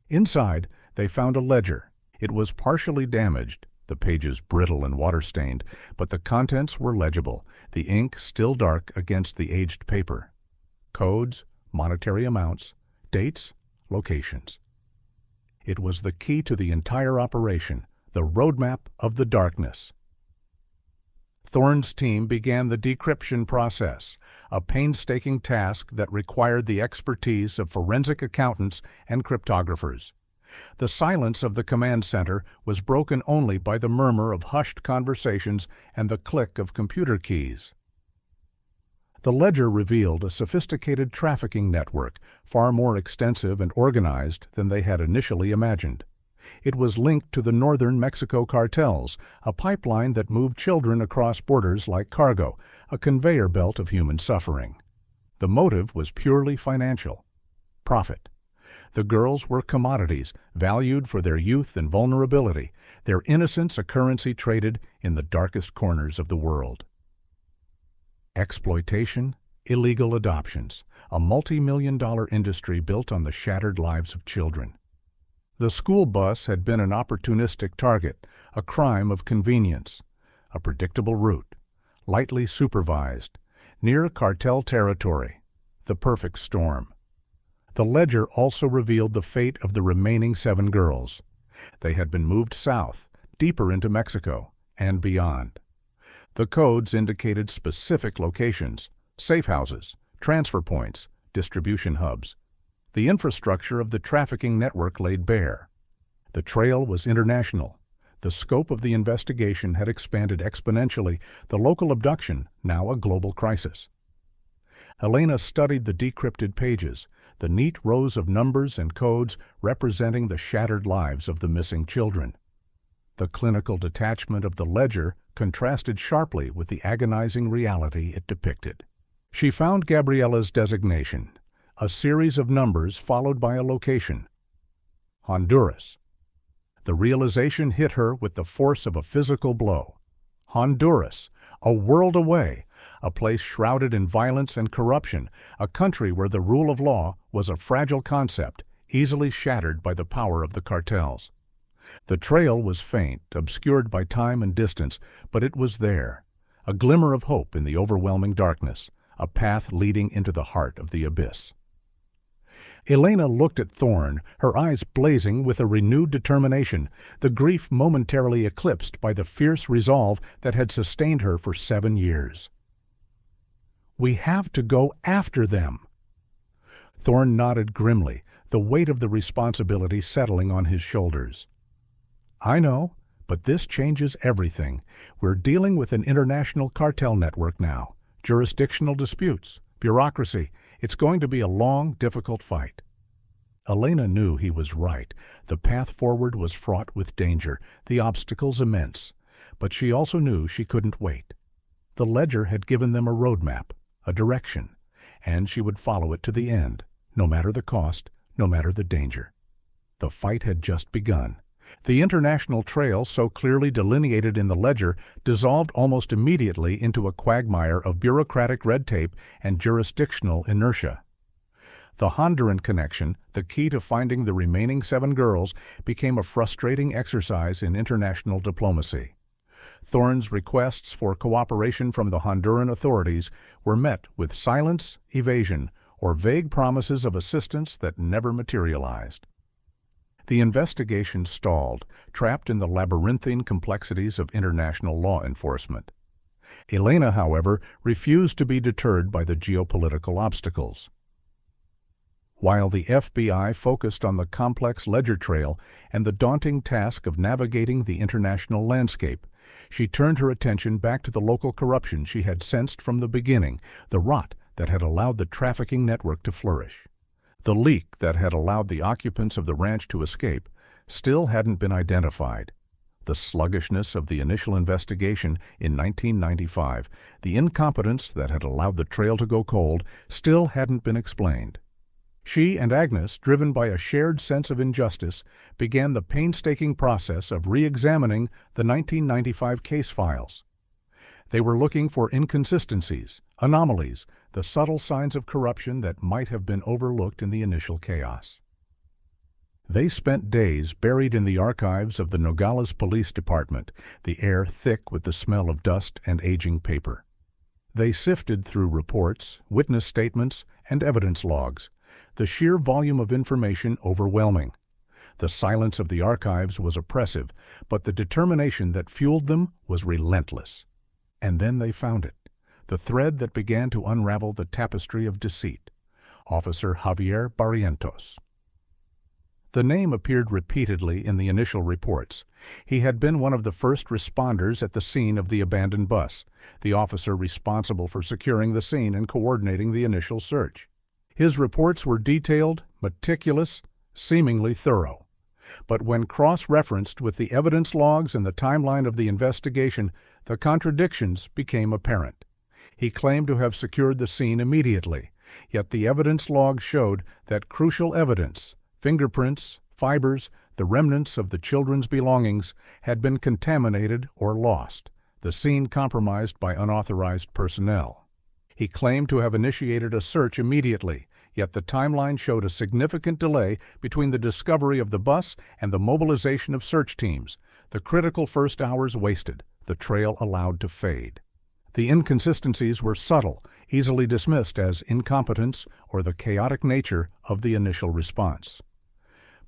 Inside, they found a ledger. It was partially damaged, the pages brittle and water-stained, but the contents were legible, the ink still dark against the aged paper. Codes, monetary amounts, dates, locations. It was the key to the entire operation, the roadmap of the darkness. Thorne's team began the decryption process, a painstaking task that required the expertise of forensic accountants and cryptographers. The silence of the command center was broken only by the murmur of hushed conversations and the click of computer keys. The ledger revealed a sophisticated trafficking network, far more extensive and organized than they had initially imagined. It was linked to the northern Mexico cartels, a pipeline that moved children across borders like cargo, a conveyor belt of human suffering. The motive was purely financial. Profit. The girls were commodities, valued for their youth and vulnerability, their innocence a currency traded in the darkest corners of the world. Exploitation, illegal adoptions, a multi-million-dollar industry built on the shattered lives of children. The school bus had been an opportunistic target, a crime of convenience, a predictable route, lightly supervised, near cartel territory, the perfect storm. The ledger also revealed the fate of the remaining 7 girls. They had been moved south, deeper into Mexico, and beyond. The codes indicated specific locations, safe houses, transfer points, distribution hubs. The infrastructure of the trafficking network laid bare. The trail was international. The scope of the investigation had expanded exponentially, the local abduction now a global crisis. Elena studied the decrypted pages, the neat rows of numbers and codes representing the shattered lives of the missing children. The clinical detachment of the ledger contrasted sharply with the agonizing reality it depicted. She found Gabriella's designation, a series of numbers followed by a location. Honduras. The realization hit her with the force of a physical blow. Honduras, a world away, a place shrouded in violence and corruption, a country where the rule of law was a fragile concept, easily shattered by the power of the cartels. The trail was faint, obscured by time and distance, but it was there, a glimmer of hope in the overwhelming darkness, a path leading into the heart of the abyss. Elena looked at Thorne, her eyes blazing with a renewed determination, the grief momentarily eclipsed by the fierce resolve that had sustained her for 7 years. "We have to go after them." Thorne nodded grimly, the weight of the responsibility settling on his shoulders. "I know, but this changes everything. We're dealing with an international cartel network now, jurisdictional disputes, bureaucracy. It's going to be a long, difficult fight." Elena knew he was right. The path forward was fraught with danger, the obstacles immense. But she also knew she couldn't wait. The ledger had given them a roadmap, a direction, and she would follow it to the end, no matter the cost, no matter the danger. The fight had just begun. The international trail, so clearly delineated in the ledger, dissolved almost immediately into a quagmire of bureaucratic red tape and jurisdictional inertia. The Honduran connection, the key to finding the remaining 7 girls, became a frustrating exercise in international diplomacy. Thorne's requests for cooperation from the Honduran authorities were met with silence, evasion, or vague promises of assistance that never materialized. The investigation stalled, trapped in the labyrinthine complexities of international law enforcement. Elena, however, refused to be deterred by the geopolitical obstacles. While the FBI focused on the complex ledger trail and the daunting task of navigating the international landscape, she turned her attention back to the local corruption she had sensed from the beginning, the rot that had allowed the trafficking network to flourish. The leak that had allowed the occupants of the ranch to escape still hadn't been identified. The sluggishness of the initial investigation in 1995, the incompetence that had allowed the trail to go cold, still hadn't been explained. She and Agnes, driven by a shared sense of injustice, began the painstaking process of re-examining the 1995 case files. They were looking for inconsistencies, anomalies, the subtle signs of corruption that might have been overlooked in the initial chaos. They spent days buried in the archives of the Nogales Police Department, the air thick with the smell of dust and aging paper. They sifted through reports, witness statements, and evidence logs, the sheer volume of information overwhelming. The silence of the archives was oppressive, but the determination that fueled them was relentless. And then they found it, the thread that began to unravel the tapestry of deceit: Officer Javier Barrientos. The name appeared repeatedly in the initial reports. He had been one of the first responders at the scene of the abandoned bus, the officer responsible for securing the scene and coordinating the initial search. His reports were detailed, meticulous, seemingly thorough. But when cross-referenced with the evidence logs and the timeline of the investigation, the contradictions became apparent. He claimed to have secured the scene immediately, yet the evidence log showed that crucial evidence, fingerprints, fibers, the remnants of the children's belongings, had been contaminated or lost, the scene compromised by unauthorized personnel. He claimed to have initiated a search immediately, yet the timeline showed a significant delay between the discovery of the bus and the mobilization of search teams, the critical first hours wasted, the trail allowed to fade. The inconsistencies were subtle, easily dismissed as incompetence or the chaotic nature of the initial response.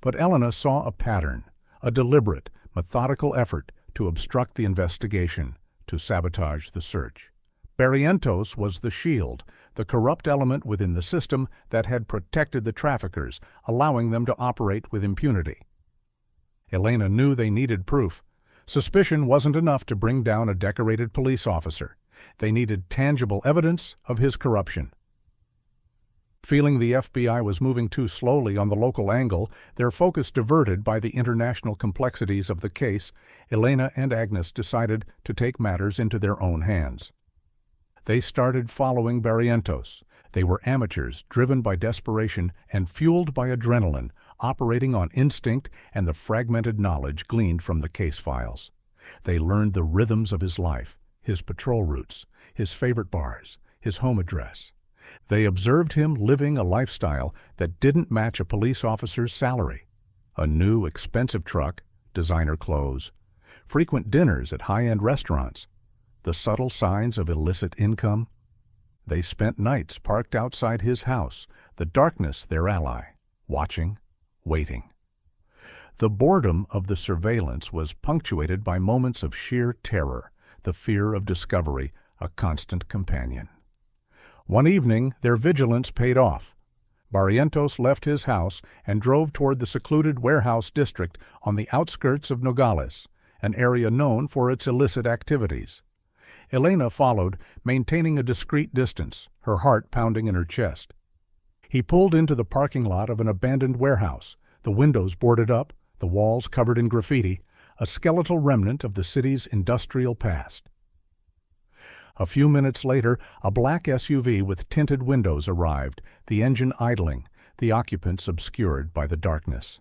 But Elena saw a pattern, a deliberate, methodical effort to obstruct the investigation, to sabotage the search. Barrientos was the shield, the corrupt element within the system that had protected the traffickers, allowing them to operate with impunity. Elena knew they needed proof. Suspicion wasn't enough to bring down a decorated police officer. They needed tangible evidence of his corruption. Feeling the FBI was moving too slowly on the local angle, their focus diverted by the international complexities of the case, Elena and Agnes decided to take matters into their own hands. They started following Barrientos. They were amateurs, driven by desperation and fueled by adrenaline, operating on instinct and the fragmented knowledge gleaned from the case files. They learned the rhythms of his life, his patrol routes, his favorite bars, his home address. They observed him living a lifestyle that didn't match a police officer's salary. A new, expensive truck, designer clothes, frequent dinners at high-end restaurants, the subtle signs of illicit income. They spent nights parked outside his house, the darkness their ally, watching, waiting. The boredom of the surveillance was punctuated by moments of sheer terror, the fear of discovery, a constant companion. One evening, their vigilance paid off. Barrientos left his house and drove toward the secluded warehouse district on the outskirts of Nogales, an area known for its illicit activities. Elena followed, maintaining a discreet distance, her heart pounding in her chest. He pulled into the parking lot of an abandoned warehouse, the windows boarded up, the walls covered in graffiti, a skeletal remnant of the city's industrial past. A few minutes later, a black SUV with tinted windows arrived, the engine idling, the occupants obscured by the darkness.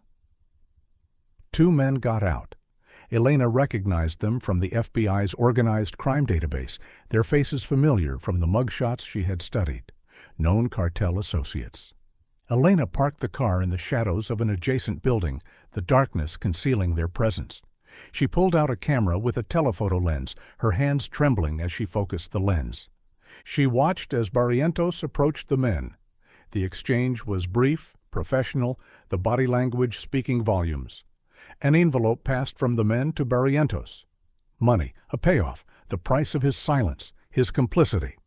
Two men got out. Elena recognized them from the FBI's organized crime database, their faces familiar from the mugshots she had studied, known cartel associates. Elena parked the car in the shadows of an adjacent building, the darkness concealing their presence. She pulled out a camera with a telephoto lens, her hands trembling as she focused the lens. She watched as Barrientos approached the men. The exchange was brief, professional, the body language speaking volumes. An envelope passed from the men to Barrientos. Money, a payoff, the price of his silence, his complicity.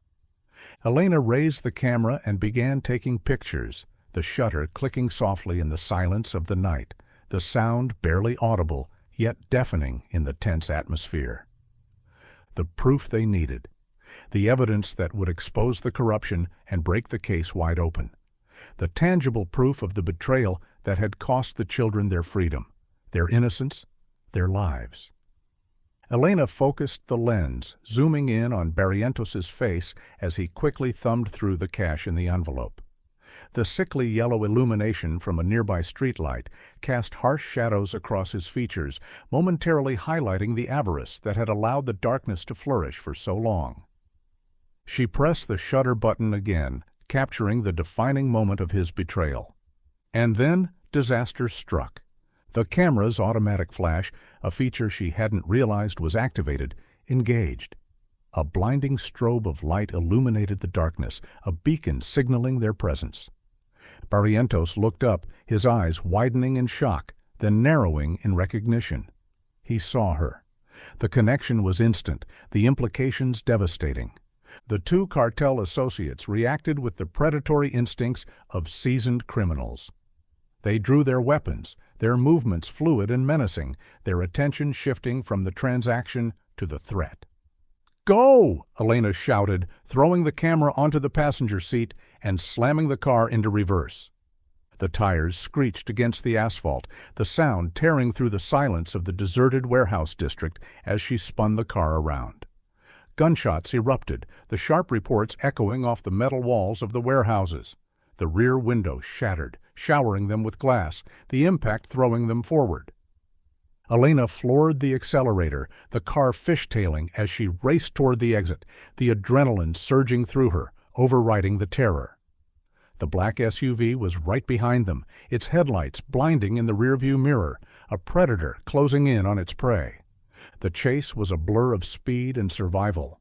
Elena raised the camera and began taking pictures, the shutter clicking softly in the silence of the night, the sound barely audible, yet deafening in the tense atmosphere. The proof they needed, the evidence that would expose the corruption and break the case wide open, the tangible proof of the betrayal that had cost the children their freedom, their innocence, their lives. Elena focused the lens, zooming in on Barrientos' face as he quickly thumbed through the cash in the envelope. The sickly yellow illumination from a nearby streetlight cast harsh shadows across his features, momentarily highlighting the avarice that had allowed the darkness to flourish for so long. She pressed the shutter button again, capturing the defining moment of his betrayal. And then disaster struck. The camera's automatic flash, a feature she hadn't realized was activated, engaged. A blinding strobe of light illuminated the darkness, a beacon signaling their presence. Barrientos looked up, his eyes widening in shock, then narrowing in recognition. He saw her. The connection was instant, the implications devastating. The two cartel associates reacted with the predatory instincts of seasoned criminals. They drew their weapons, their movements fluid and menacing, their attention shifting from the transaction to the threat. "Go!" Elena shouted, throwing the camera onto the passenger seat and slamming the car into reverse. The tires screeched against the asphalt, the sound tearing through the silence of the deserted warehouse district as she spun the car around. Gunshots erupted, the sharp reports echoing off the metal walls of the warehouses. The rear window shattered, showering them with glass, the impact throwing them forward. Elena floored the accelerator, the car fishtailing as she raced toward the exit, the adrenaline surging through her, overriding the terror. The black SUV was right behind them, its headlights blinding in the rearview mirror, a predator closing in on its prey. The chase was a blur of speed and survival.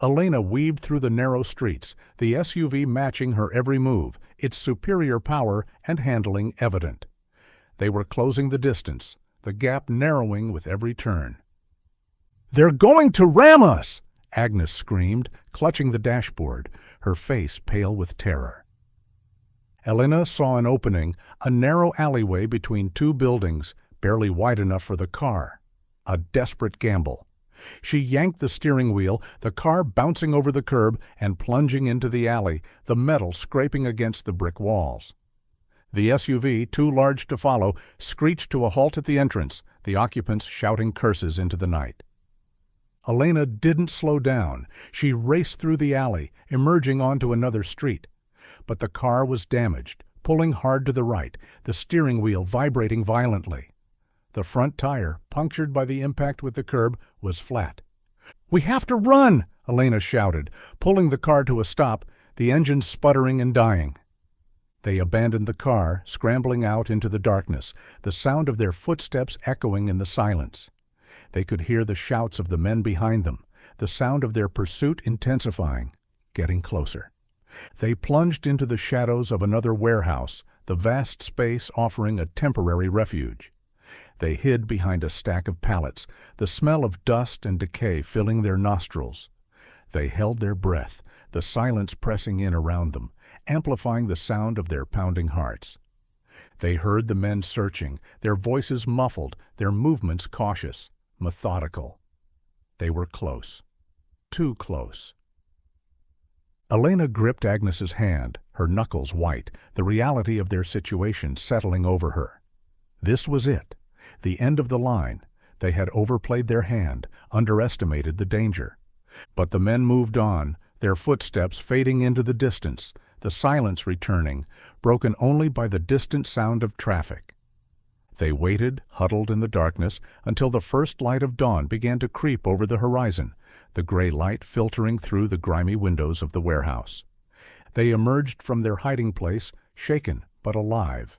Elena weaved through the narrow streets, the SUV matching her every move, its superior power and handling evident. They were closing the distance, the gap narrowing with every turn. "They're going to ram us!" Agnes screamed, clutching the dashboard, her face pale with terror. Elena saw an opening, a narrow alleyway between two buildings, barely wide enough for the car. A desperate gamble. She yanked the steering wheel, the car bouncing over the curb and plunging into the alley, the metal scraping against the brick walls. The SUV, too large to follow, screeched to a halt at the entrance, the occupants shouting curses into the night. Elena didn't slow down. She raced through the alley, emerging onto another street. But the car was damaged, pulling hard to the right, the steering wheel vibrating violently. The front tire, punctured by the impact with the curb, was flat. "We have to run!" Elena shouted, pulling the car to a stop, the engine sputtering and dying. They abandoned the car, scrambling out into the darkness, the sound of their footsteps echoing in the silence. They could hear the shouts of the men behind them, the sound of their pursuit intensifying, getting closer. They plunged into the shadows of another warehouse, the vast space offering a temporary refuge. They hid behind a stack of pallets, the smell of dust and decay filling their nostrils. They held their breath, the silence pressing in around them, amplifying the sound of their pounding hearts. They heard the men searching, their voices muffled, their movements cautious, methodical. They were close. Too close. Elena gripped Agnes's hand, her knuckles white, the reality of their situation settling over her. This was it. The end of the line. They had overplayed their hand, underestimated the danger. But the men moved on, their footsteps fading into the distance, the silence returning, broken only by the distant sound of traffic. They waited, huddled in the darkness, until the first light of dawn began to creep over the horizon, the gray light filtering through the grimy windows of the warehouse. They emerged from their hiding place, shaken but alive.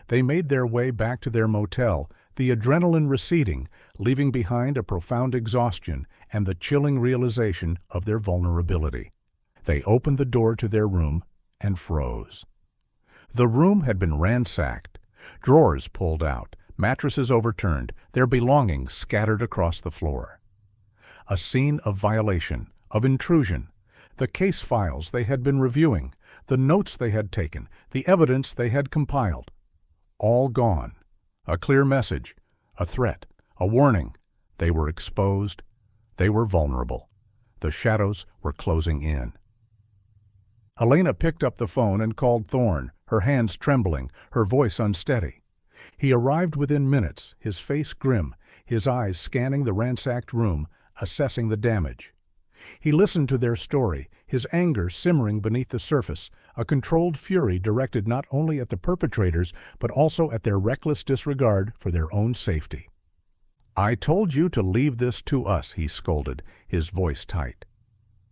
They made their way back to their motel, the adrenaline receding, leaving behind a profound exhaustion and the chilling realization of their vulnerability. They opened the door to their room and froze. The room had been ransacked, drawers pulled out, mattresses overturned, their belongings scattered across the floor. A scene of violation, of intrusion. The case files they had been reviewing, the notes they had taken, the evidence they had compiled. All gone. A clear message, a threat, a warning. They were exposed. They were vulnerable. The shadows were closing in. Elena picked up the phone and called Thorne, her hands trembling, her voice unsteady. He arrived within minutes, his face grim, his eyes scanning the ransacked room, assessing the damage. He listened to their story, his anger simmering beneath the surface, a controlled fury directed not only at the perpetrators but also at their reckless disregard for their own safety. "I told you to leave this to us," he scolded, his voice tight.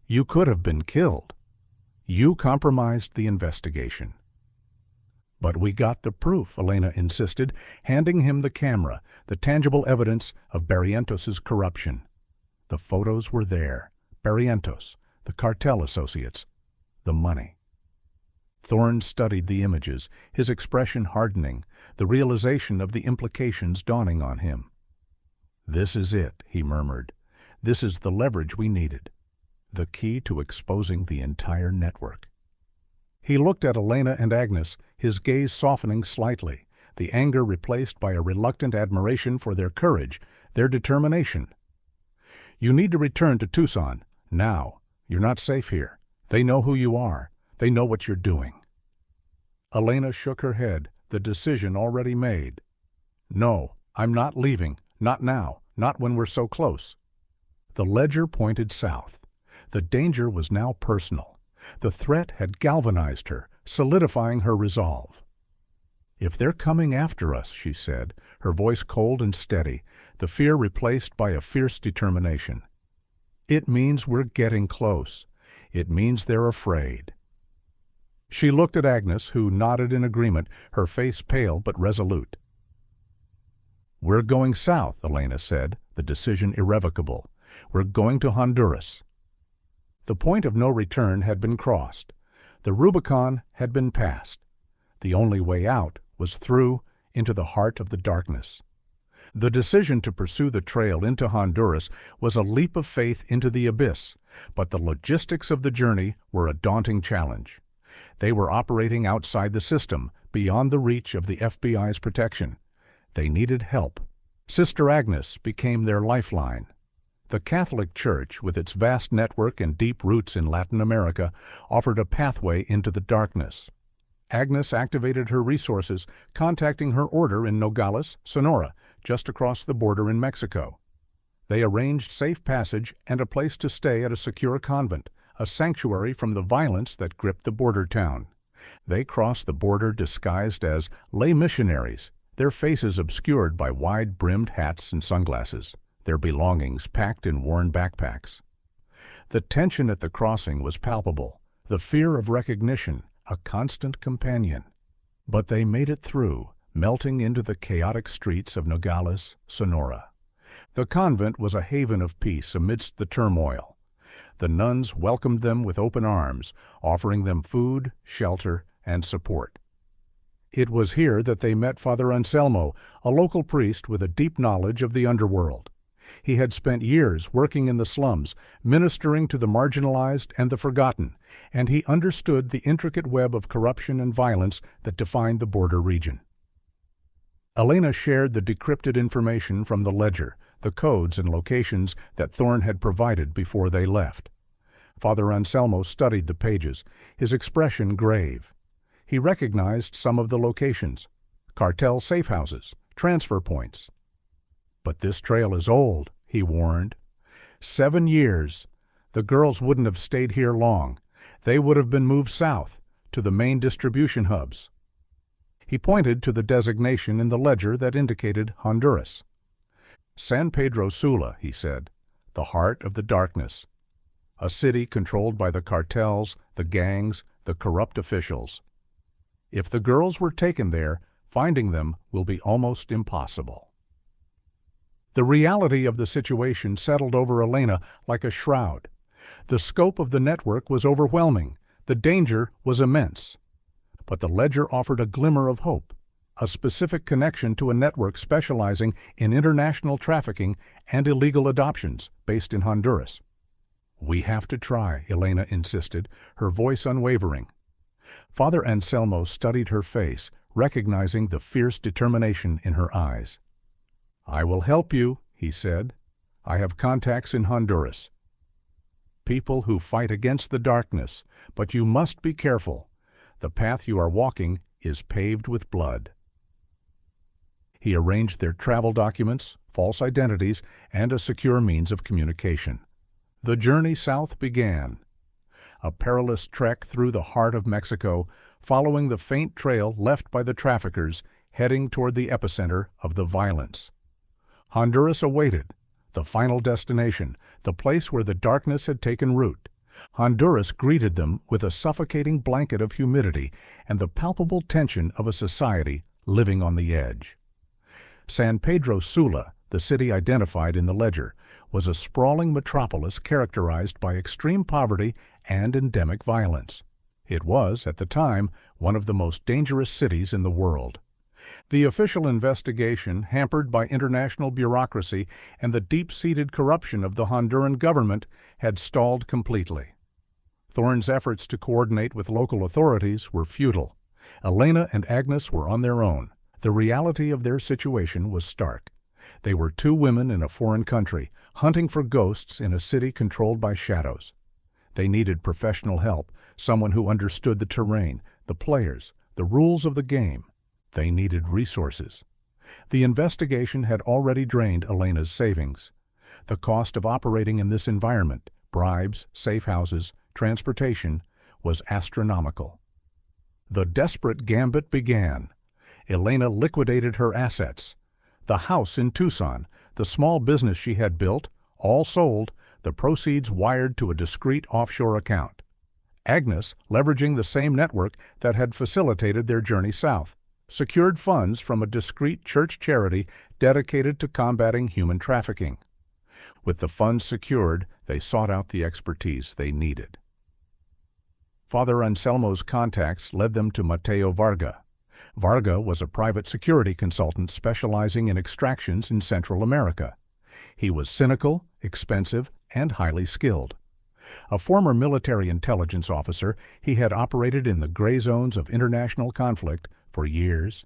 "You could have been killed. You compromised the investigation." "But we got the proof," Elena insisted, handing him the camera, the tangible evidence of Barrientos' corruption. The photos were there. Barrientos, the cartel associates, the money. Thorne studied the images, his expression hardening, the realization of the implications dawning on him. "This is it," he murmured. "This is the leverage we needed, the key to exposing the entire network." He looked at Elena and Agnes, his gaze softening slightly, the anger replaced by a reluctant admiration for their courage, their determination. "You need to return to Tucson, now. You're not safe here. They know who you are. They know what you're doing." Elena shook her head, the decision already made. "No, I'm not leaving. Not now. Not when we're so close." The ledger pointed south. The danger was now personal. The threat had galvanized her, solidifying her resolve. "If they're coming after us," she said, her voice cold and steady, the fear replaced by a fierce determination, "it means we're getting close. It means they're afraid." She looked at Agnes, who nodded in agreement, her face pale but resolute. "We're going south," Elena said, the decision irrevocable. "We're going to Honduras." The point of no return had been crossed. The Rubicon had been passed. The only way out was through into the heart of the darkness. The decision to pursue the trail into Honduras was a leap of faith into the abyss, but the logistics of the journey were a daunting challenge. They were operating outside the system, beyond the reach of the FBI's protection. They needed help. Sister Agnes became their lifeline. The Catholic Church, with its vast network and deep roots in Latin America, offered a pathway into the darkness. Agnes activated her resources, contacting her order in Nogales, Sonora, just across the border in Mexico. They arranged safe passage and a place to stay at a secure convent, a sanctuary from the violence that gripped the border town. They crossed the border disguised as lay missionaries, their faces obscured by wide-brimmed hats and sunglasses, their belongings packed in worn backpacks. The tension at the crossing was palpable, the fear of recognition a constant companion. But they made it through, melting into the chaotic streets of Nogales, Sonora. The convent was a haven of peace amidst the turmoil. The nuns welcomed them with open arms, offering them food, shelter, and support. It was here that they met Father Anselmo, a local priest with a deep knowledge of the underworld. He had spent years working in the slums, ministering to the marginalized and the forgotten, and he understood the intricate web of corruption and violence that defined the border region. Elena shared the decrypted information from the ledger, the codes and locations that Thorne had provided before they left. Father Anselmo studied the pages, his expression grave. He recognized some of the locations: cartel safe houses, transfer points. "But this trail is old," he warned. 7 years. The girls wouldn't have stayed here long. They would have been moved south, to the main distribution hubs. He pointed to the designation in the ledger that indicated Honduras. "San Pedro Sula," he said, "the heart of the darkness. A city controlled by the cartels, the gangs, the corrupt officials. If the girls were taken there, finding them will be almost impossible." The reality of the situation settled over Elena like a shroud. The scope of the network was overwhelming. The danger was immense. But the ledger offered a glimmer of hope, a specific connection to a network specializing in international trafficking and illegal adoptions based in Honduras. "We have to try," Elena insisted, her voice unwavering. Father Anselmo studied her face, recognizing the fierce determination in her eyes. "I will help you," he said. "I have contacts in Honduras. People who fight against the darkness, but you must be careful. The path you are walking is paved with blood." He arranged their travel documents, false identities, and a secure means of communication. The journey south began. A perilous trek through the heart of Mexico, following the faint trail left by the traffickers heading toward the epicenter of the violence. Honduras awaited, the final destination, the place where the darkness had taken root. Honduras greeted them with a suffocating blanket of humidity and the palpable tension of a society living on the edge. San Pedro Sula, the city identified in the ledger, was a sprawling metropolis characterized by extreme poverty and endemic violence. It was, at the time, one of the most dangerous cities in the world. The official investigation, hampered by international bureaucracy and the deep-seated corruption of the Honduran government, had stalled completely. Thorne's efforts to coordinate with local authorities were futile. Elena and Agnes were on their own. The reality of their situation was stark. They were two women in a foreign country, hunting for ghosts in a city controlled by shadows. They needed professional help, someone who understood the terrain, the players, the rules of the game. They needed resources. The investigation had already drained Elena's savings. The cost of operating in this environment, bribes, safe houses, transportation, was astronomical. The desperate gambit began. Elena liquidated her assets. The house in Tucson, the small business she had built, all sold, the proceeds wired to a discreet offshore account. Agnes, leveraging the same network that had facilitated their journey south, secured funds from a discreet church charity dedicated to combating human trafficking. With the funds secured, they sought out the expertise they needed. Father Anselmo's contacts led them to Mateo Varga. Varga was a private security consultant specializing in extractions in Central America. He was cynical, expensive, and highly skilled. A former military intelligence officer, he had operated in the gray zones of international conflict for years.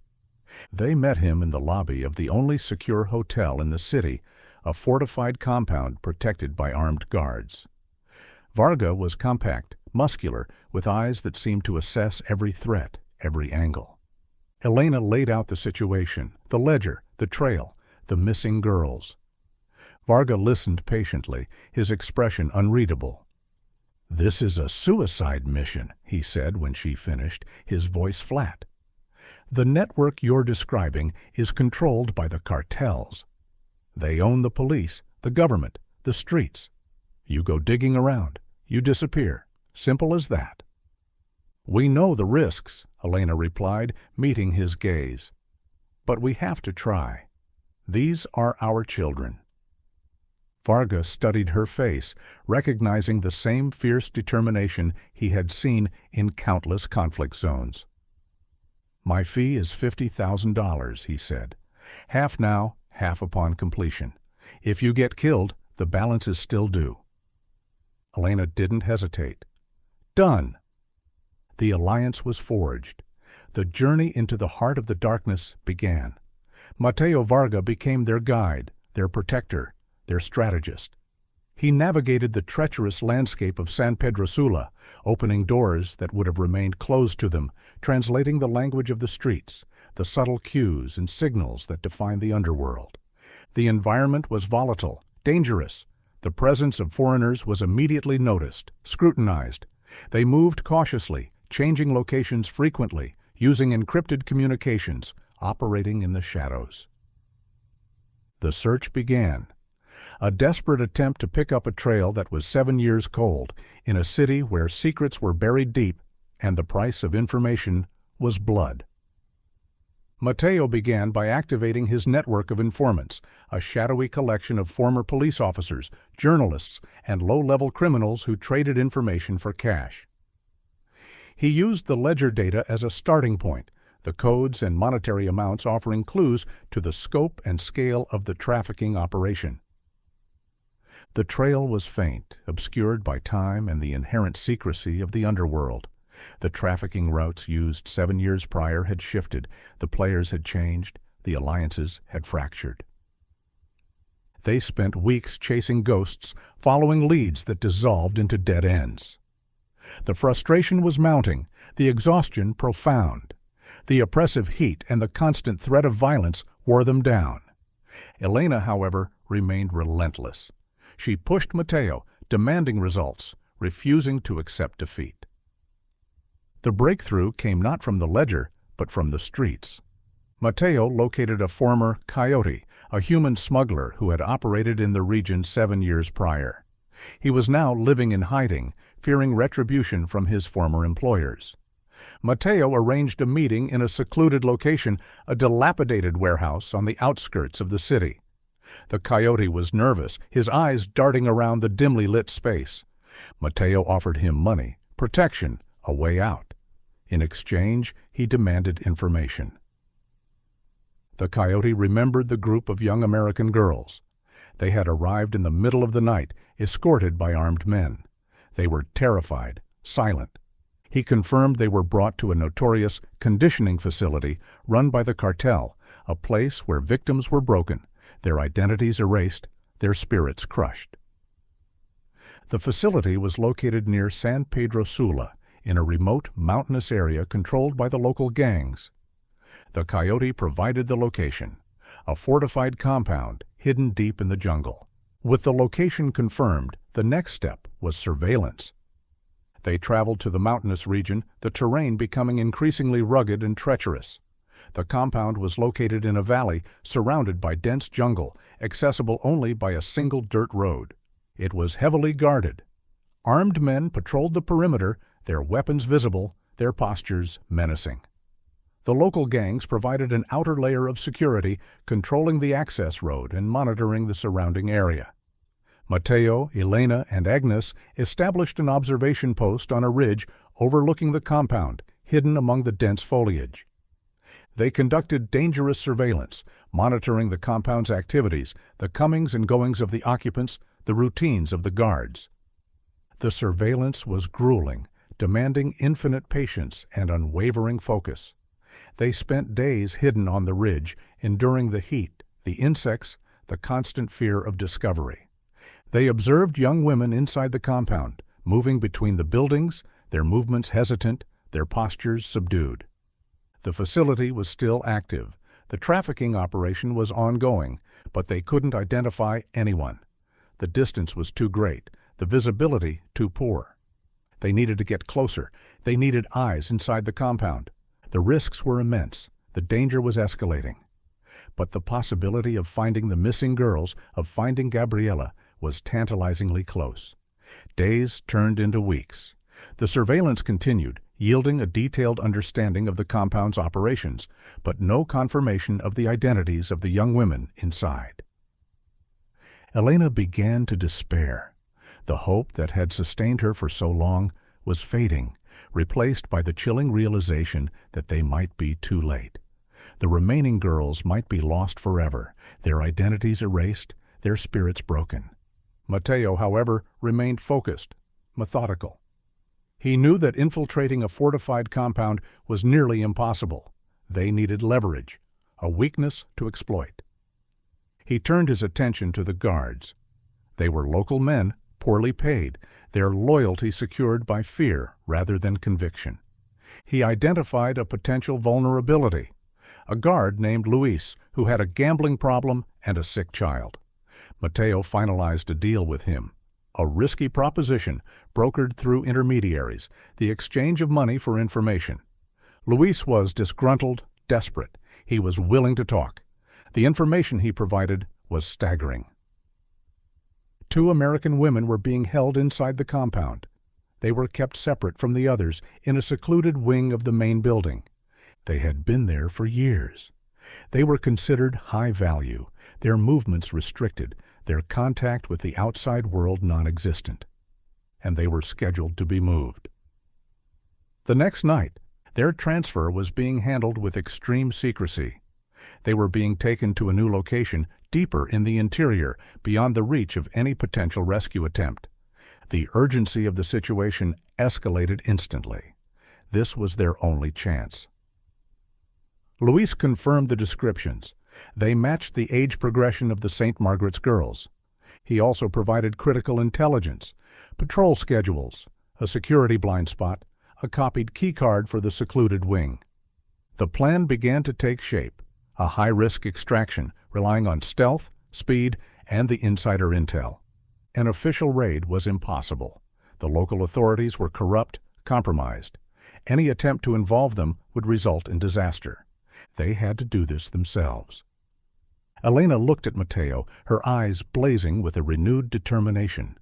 They met him in the lobby of the only secure hotel in the city, a fortified compound protected by armed guards. Varga was compact, muscular, with eyes that seemed to assess every threat, every angle. Elena laid out the situation, the ledger, the trail, the missing girls. Varga listened patiently, his expression unreadable. "This is a suicide mission," he said when she finished, his voice flat. "The network you're describing is controlled by the cartels. They own the police, the government, the streets. You go digging around, you disappear. Simple as that." "We know the risks," Elena replied, meeting his gaze. "But we have to try. These are our children." Varga studied her face, recognizing the same fierce determination he had seen in countless conflict zones. "My fee is $50,000, he said. "Half now, half upon completion. If you get killed, the balance is still due." Elena didn't hesitate. "Done!" The alliance was forged. The journey into the heart of the darkness began. Mateo Varga became their guide, their protector, their strategist. He navigated the treacherous landscape of San Pedro Sula, opening doors that would have remained closed to them, translating the language of the streets, the subtle cues and signals that define the underworld. The environment was volatile, dangerous. The presence of foreigners was immediately noticed, scrutinized. They moved cautiously, changing locations frequently, using encrypted communications, operating in the shadows. The search began. A desperate attempt to pick up a trail that was 7 years cold, in a city where secrets were buried deep and the price of information was blood. Mateo began by activating his network of informants, a shadowy collection of former police officers, journalists, and low-level criminals who traded information for cash. He used the ledger data as a starting point, the codes and monetary amounts offering clues to the scope and scale of the trafficking operation. The trail was faint, obscured by time and the inherent secrecy of the underworld. The trafficking routes used 7 years prior had shifted, the players had changed, the alliances had fractured. They spent weeks chasing ghosts, following leads that dissolved into dead ends. The frustration was mounting, the exhaustion profound. The oppressive heat and the constant threat of violence wore them down. Elena, however, remained relentless. She pushed Mateo, demanding results, refusing to accept defeat. The breakthrough came not from the ledger, but from the streets. Mateo located a former coyote, a human smuggler who had operated in the region 7 years prior. He was now living in hiding, fearing retribution from his former employers. Mateo arranged a meeting in a secluded location, a dilapidated warehouse on the outskirts of the city. The coyote was nervous, his eyes darting around the dimly lit space. Mateo offered him money, protection, a way out. In exchange, he demanded information. The coyote remembered the group of young American girls. They had arrived in the middle of the night, escorted by armed men. They were terrified, silent. He confirmed they were brought to a notorious conditioning facility run by the cartel, a place where victims were broken, their identities erased, their spirits crushed. The facility was located near San Pedro Sula, in a remote mountainous area controlled by the local gangs. The coyote provided the location, a fortified compound hidden deep in the jungle. With the location confirmed, the next step was surveillance. They traveled to the mountainous region, the terrain becoming increasingly rugged and treacherous. The compound was located in a valley surrounded by dense jungle, accessible only by a single dirt road. It was heavily guarded. Armed men patrolled the perimeter, their weapons visible, their postures menacing. The local gangs provided an outer layer of security, controlling the access road and monitoring the surrounding area. Mateo, Elena, and Agnes established an observation post on a ridge overlooking the compound, hidden among the dense foliage. They conducted dangerous surveillance, monitoring the compound's activities, the comings and goings of the occupants, the routines of the guards. The surveillance was grueling, demanding infinite patience and unwavering focus. They spent days hidden on the ridge, enduring the heat, the insects, the constant fear of discovery. They observed young women inside the compound, moving between the buildings, their movements hesitant, their postures subdued. The facility was still active. The trafficking operation was ongoing, but they couldn't identify anyone. The distance was too great, the visibility too poor. They needed to get closer. They needed eyes inside the compound. The risks were immense. The danger was escalating. But the possibility of finding the missing girls, of finding Gabriela, was tantalizingly close. Days turned into weeks. The surveillance continued, yielding a detailed understanding of the compound's operations, but no confirmation of the identities of the young women inside. Elena began to despair. The hope that had sustained her for so long was fading, replaced by the chilling realization that they might be too late. The remaining girls might be lost forever, their identities erased, their spirits broken. Mateo, however, remained focused, methodical. He knew that infiltrating a fortified compound was nearly impossible. They needed leverage, a weakness to exploit. He turned his attention to the guards. They were local men, poorly paid, their loyalty secured by fear rather than conviction. He identified a potential vulnerability, a guard named Luis who had a gambling problem and a sick child. Mateo finalized a deal with him, a risky proposition brokered through intermediaries, the exchange of money for information. Luis was disgruntled, desperate. He was willing to talk. The information he provided was staggering. 2 American women were being held inside the compound. They were kept separate from the others in a secluded wing of the main building. They had been there for years. They were considered high value, their movements restricted, their contact with the outside world non-existent. And they were scheduled to be moved. The next night, their transfer was being handled with extreme secrecy. They were being taken to a new location, deeper in the interior, beyond the reach of any potential rescue attempt. The urgency of the situation escalated instantly. This was their only chance. Luis confirmed the descriptions. They matched the age progression of the St. Margaret's girls. He also provided critical intelligence, patrol schedules, a security blind spot, a copied keycard for the secluded wing. The plan began to take shape, a high-risk extraction relying on stealth, speed, and the insider intel. An official raid was impossible. The local authorities were corrupt, compromised. Any attempt to involve them would result in disaster. They had to do this themselves. Elena looked at Matteo, her eyes blazing with a renewed determination.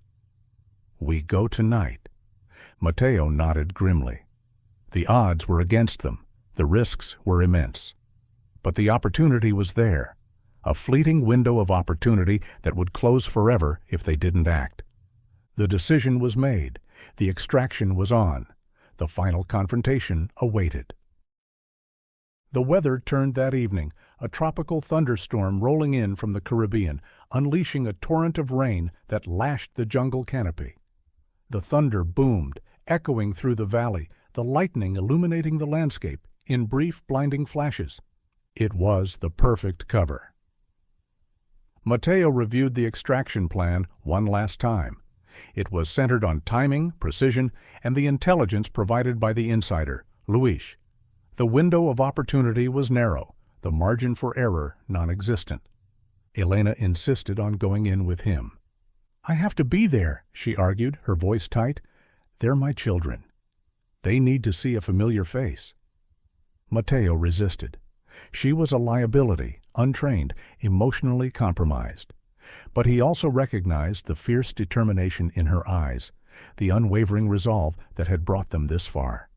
"We go tonight." Matteo nodded grimly. The odds were against them. The risks were immense. But the opportunity was there. A fleeting window of opportunity that would close forever if they didn't act. The decision was made. The extraction was on. The final confrontation awaited. The weather turned that evening, a tropical thunderstorm rolling in from the Caribbean, unleashing a torrent of rain that lashed the jungle canopy. The thunder boomed, echoing through the valley, the lightning illuminating the landscape in brief, blinding flashes. It was the perfect cover. Matteo reviewed the extraction plan one last time. It was centered on timing, precision, and the intelligence provided by the insider, Luis. The window of opportunity was narrow, the margin for error non-existent. Elena insisted on going in with him. "I have to be there," she argued, her voice tight. "They're my children. They need to see a familiar face." Matteo resisted. She was a liability, untrained, emotionally compromised. But he also recognized the fierce determination in her eyes, the unwavering resolve that had brought them this far.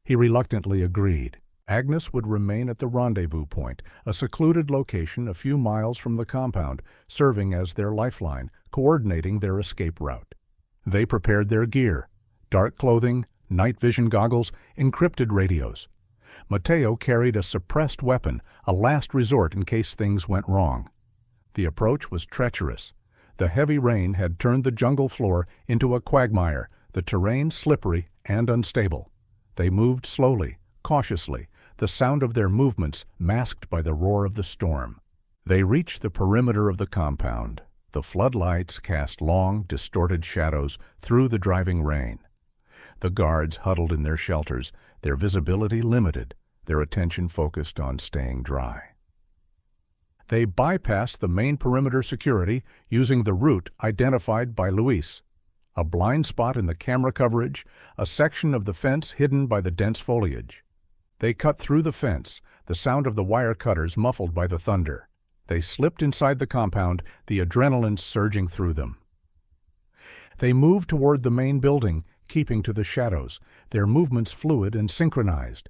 He reluctantly agreed. Agnes would remain at the rendezvous point, a secluded location a few miles from the compound, serving as their lifeline, coordinating their escape route. They prepared their gear: dark clothing, night vision goggles, encrypted radios. Matteo carried a suppressed weapon, a last resort in case things went wrong. The approach was treacherous. The heavy rain had turned the jungle floor into a quagmire, the terrain slippery and unstable. They moved slowly, cautiously, the sound of their movements masked by the roar of the storm. They reached the perimeter of the compound. The floodlights cast long, distorted shadows through the driving rain. The guards huddled in their shelters, their visibility limited, their attention focused on staying dry. They bypassed the main perimeter security using the route identified by Luis. A blind spot in the camera coverage, a section of the fence hidden by the dense foliage. They cut through the fence, the sound of the wire cutters muffled by the thunder. They slipped inside the compound, the adrenaline surging through them. They moved toward the main building, keeping to the shadows, their movements fluid and synchronized.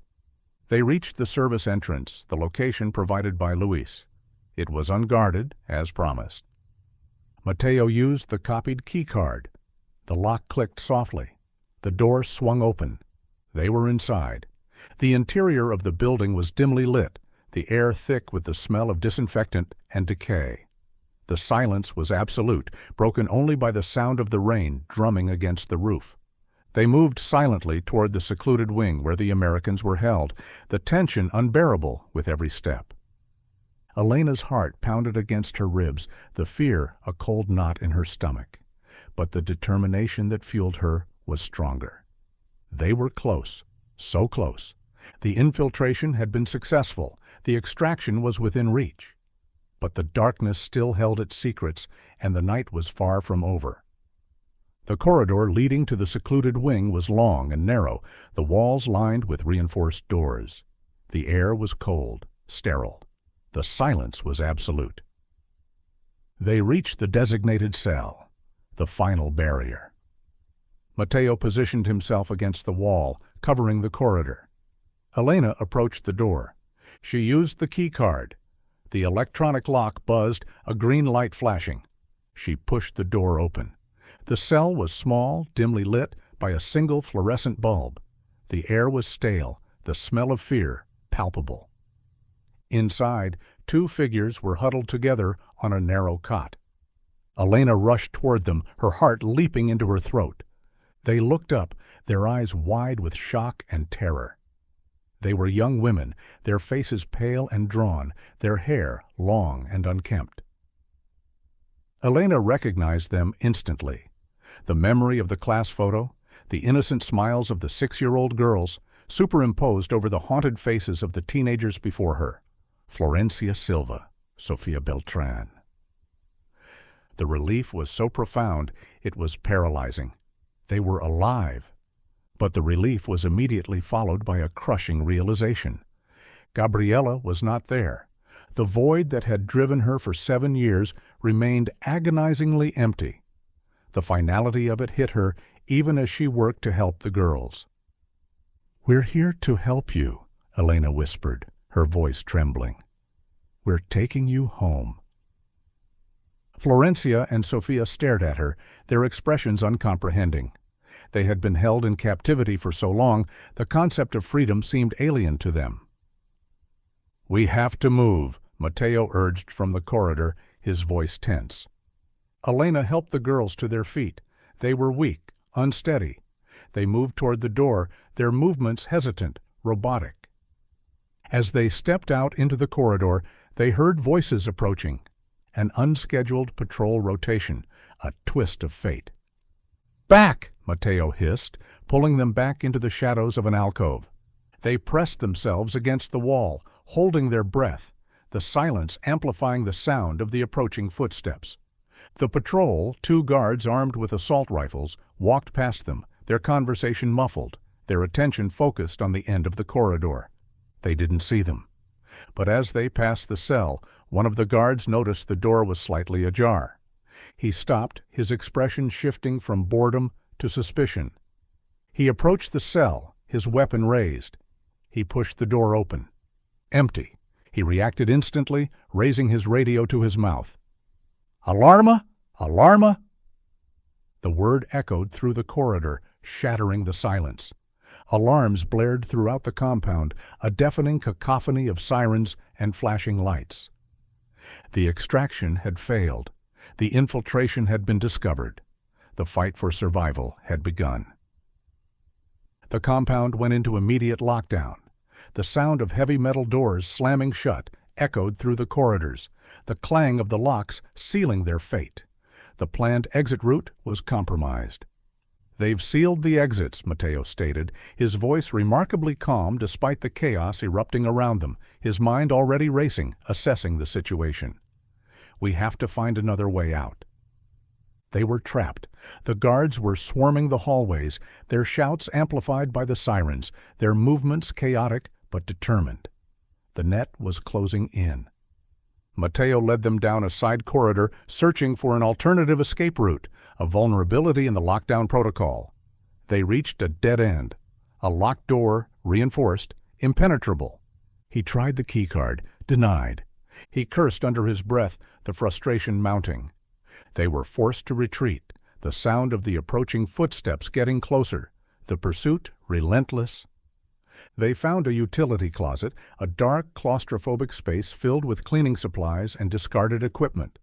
They reached the service entrance, the location provided by Luis. It was unguarded, as promised. Matteo used the copied key card. The lock clicked softly. The door swung open. They were inside. The interior of the building was dimly lit, the air thick with the smell of disinfectant and decay. The silence was absolute, broken only by the sound of the rain drumming against the roof. They moved silently toward the secluded wing where the Americans were held, the tension unbearable with every step. Elena's heart pounded against her ribs, the fear a cold knot in her stomach. But the determination that fueled her was stronger. They were close, so close. The infiltration had been successful. The extraction was within reach. But the darkness still held its secrets, and the night was far from over. The corridor leading to the secluded wing was long and narrow, the walls lined with reinforced doors. The air was cold, sterile. The silence was absolute. They reached the designated cell, the final barrier. Matteo positioned himself against the wall, covering the corridor. Elena approached the door. She used the key card. The electronic lock buzzed, a green light flashing. She pushed the door open. The cell was small, dimly lit by a single fluorescent bulb. The air was stale, the smell of fear palpable. Inside, two figures were huddled together on a narrow cot. Elena rushed toward them, her heart leaping into her throat. They looked up, their eyes wide with shock and terror. They were young women, their faces pale and drawn, their hair long and unkempt. Elena recognized them instantly. The memory of the class photo, the innocent smiles of the 6-year-old girls, superimposed over the haunted faces of the teenagers before her. Florencia Silva, Sofia Beltran. The relief was so profound, it was paralyzing. They were alive. But the relief was immediately followed by a crushing realization. Gabriella was not there. The void that had driven her for 7 years remained agonizingly empty. The finality of it hit her even as she worked to help the girls. "We're here to help you," Elena whispered, her voice trembling. "We're taking you home." Florencia and Sophia stared at her, their expressions uncomprehending. They had been held in captivity for so long, the concept of freedom seemed alien to them. "We have to move," Mateo urged from the corridor, his voice tense. Elena helped the girls to their feet. They were weak, unsteady. They moved toward the door, their movements hesitant, robotic. As they stepped out into the corridor, they heard voices approaching. An unscheduled patrol rotation, a twist of fate. "Back!" Mateo hissed, pulling them back into the shadows of an alcove. They pressed themselves against the wall, holding their breath, the silence amplifying the sound of the approaching footsteps. The patrol, 2 guards armed with assault rifles, walked past them, their conversation muffled, their attention focused on the end of the corridor. They didn't see them. But as they passed the cell, one of the guards noticed the door was slightly ajar. He stopped, his expression shifting from boredom to suspicion. He approached the cell, his weapon raised. He pushed the door open. Empty. He reacted instantly, raising his radio to his mouth. "Alarma! Alarma!" The word echoed through the corridor, shattering the silence. Alarms blared throughout the compound, a deafening cacophony of sirens and flashing lights. The extraction had failed. The infiltration had been discovered. The fight for survival had begun. The compound went into immediate lockdown. The sound of heavy metal doors slamming shut echoed through the corridors, the clang of the locks sealing their fate. The planned exit route was compromised. "They've sealed the exits," Mateo stated, his voice remarkably calm despite the chaos erupting around them, his mind already racing, assessing the situation. "We have to find another way out." They were trapped. The guards were swarming the hallways, their shouts amplified by the sirens, their movements chaotic but determined. The net was closing in. Mateo led them down a side corridor, searching for an alternative escape route, a vulnerability in the lockdown protocol. They reached a dead end, a locked door, reinforced, impenetrable. He tried the keycard, denied. He cursed under his breath, the frustration mounting. They were forced to retreat, the sound of the approaching footsteps getting closer, the pursuit relentless. They found a utility closet, a dark, claustrophobic space filled with cleaning supplies and discarded equipment.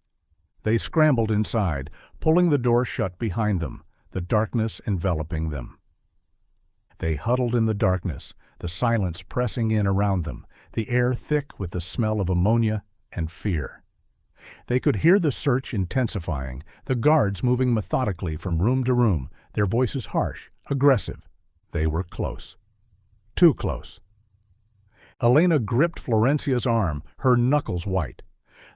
They scrambled inside, pulling the door shut behind them, the darkness enveloping them. They huddled in the darkness, the silence pressing in around them, the air thick with the smell of ammonia and fear. They could hear the search intensifying, the guards moving methodically from room to room, their voices harsh, aggressive. They were close. Too close. Elena gripped Florencia's arm, her knuckles white.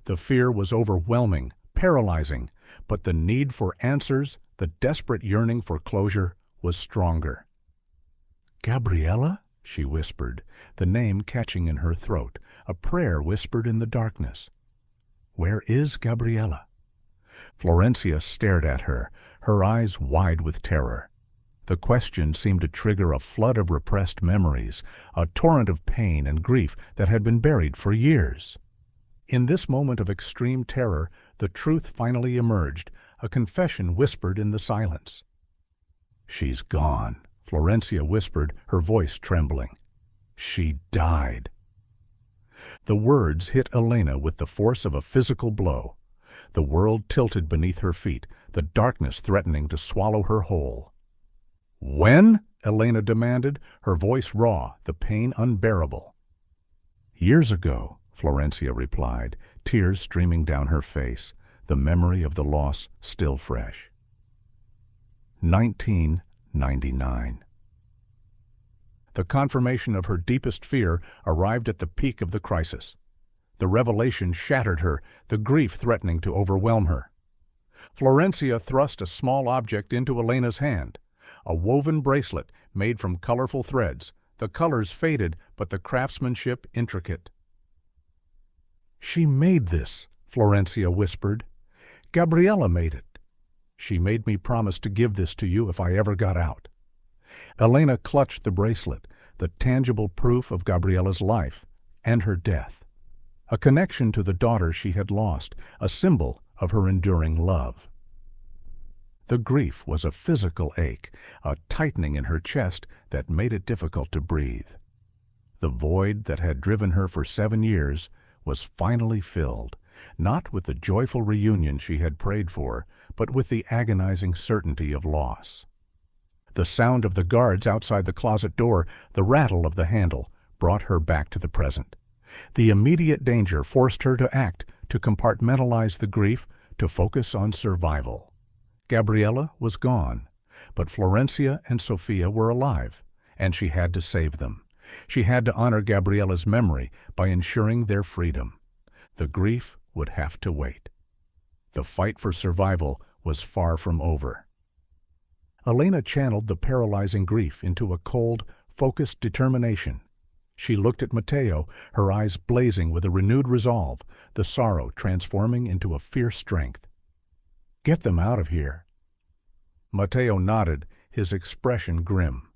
The fear was overwhelming, paralyzing, but the need for answers, the desperate yearning for closure, was stronger. "Gabriella?" she whispered, the name catching in her throat, a prayer whispered in the darkness. "Where is Gabriella?" Florencia stared at her, her eyes wide with terror. The question seemed to trigger a flood of repressed memories, a torrent of pain and grief that had been buried for years. In this moment of extreme terror, the truth finally emerged, a confession whispered in the silence. "She's gone," Florencia whispered, her voice trembling. "She died." The words hit Elena with the force of a physical blow. The world tilted beneath her feet, the darkness threatening to swallow her whole. "When?" Elena demanded, her voice raw, the pain unbearable. "Years ago," Florencia replied, tears streaming down her face, the memory of the loss still fresh. 1999. The confirmation of her deepest fear arrived at the peak of the crisis. The revelation shattered her, the grief threatening to overwhelm her. Florencia thrust a small object into Elena's hand, a woven bracelet made from colorful threads, the colors faded but the craftsmanship intricate. "She made this," Florencia whispered. "Gabriela made it. She made me promise to give this to you if I ever got out." Elena clutched the bracelet, the tangible proof of Gabriela's life and her death, a connection to the daughter she had lost, a symbol of her enduring love. The grief was a physical ache, a tightening in her chest that made it difficult to breathe. The void that had driven her for 7 years was finally filled, not with the joyful reunion she had prayed for, but with the agonizing certainty of loss. The sound of the guards outside the closet door, the rattle of the handle, brought her back to the present. The immediate danger forced her to act, to compartmentalize the grief, to focus on survival. Gabriela was gone, but Florencia and Sofia were alive, and she had to save them. She had to honor Gabriela's memory by ensuring their freedom. The grief would have to wait. The fight for survival was far from over. Elena channeled the paralyzing grief into a cold, focused determination. She looked at Mateo, her eyes blazing with a renewed resolve, the sorrow transforming into a fierce strength. "Get them out of here." Mateo nodded, his expression grim.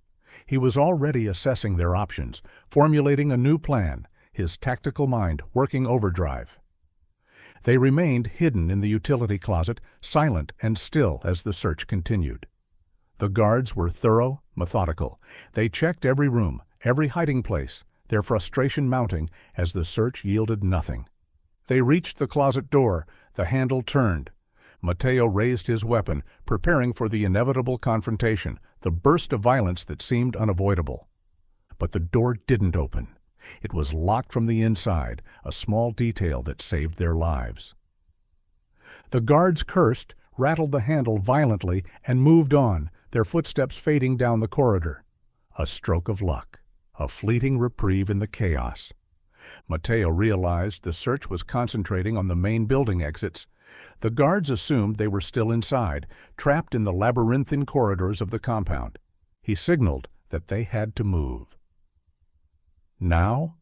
He was already assessing their options, formulating a new plan, his tactical mind working overdrive. They remained hidden in the utility closet, silent and still as the search continued. The guards were thorough, methodical. They checked every room, every hiding place, their frustration mounting as the search yielded nothing. They reached the closet door, the handle turned. Mateo raised his weapon, preparing for the inevitable confrontation, the burst of violence that seemed unavoidable. But the door didn't open. It was locked from the inside, a small detail that saved their lives. The guards cursed, rattled the handle violently, and moved on, their footsteps fading down the corridor. A stroke of luck, a fleeting reprieve in the chaos. Mateo realized the search was concentrating on the main building exits. The guards assumed they were still inside, trapped in the labyrinthine corridors of the compound. He signaled that they had to move. Now,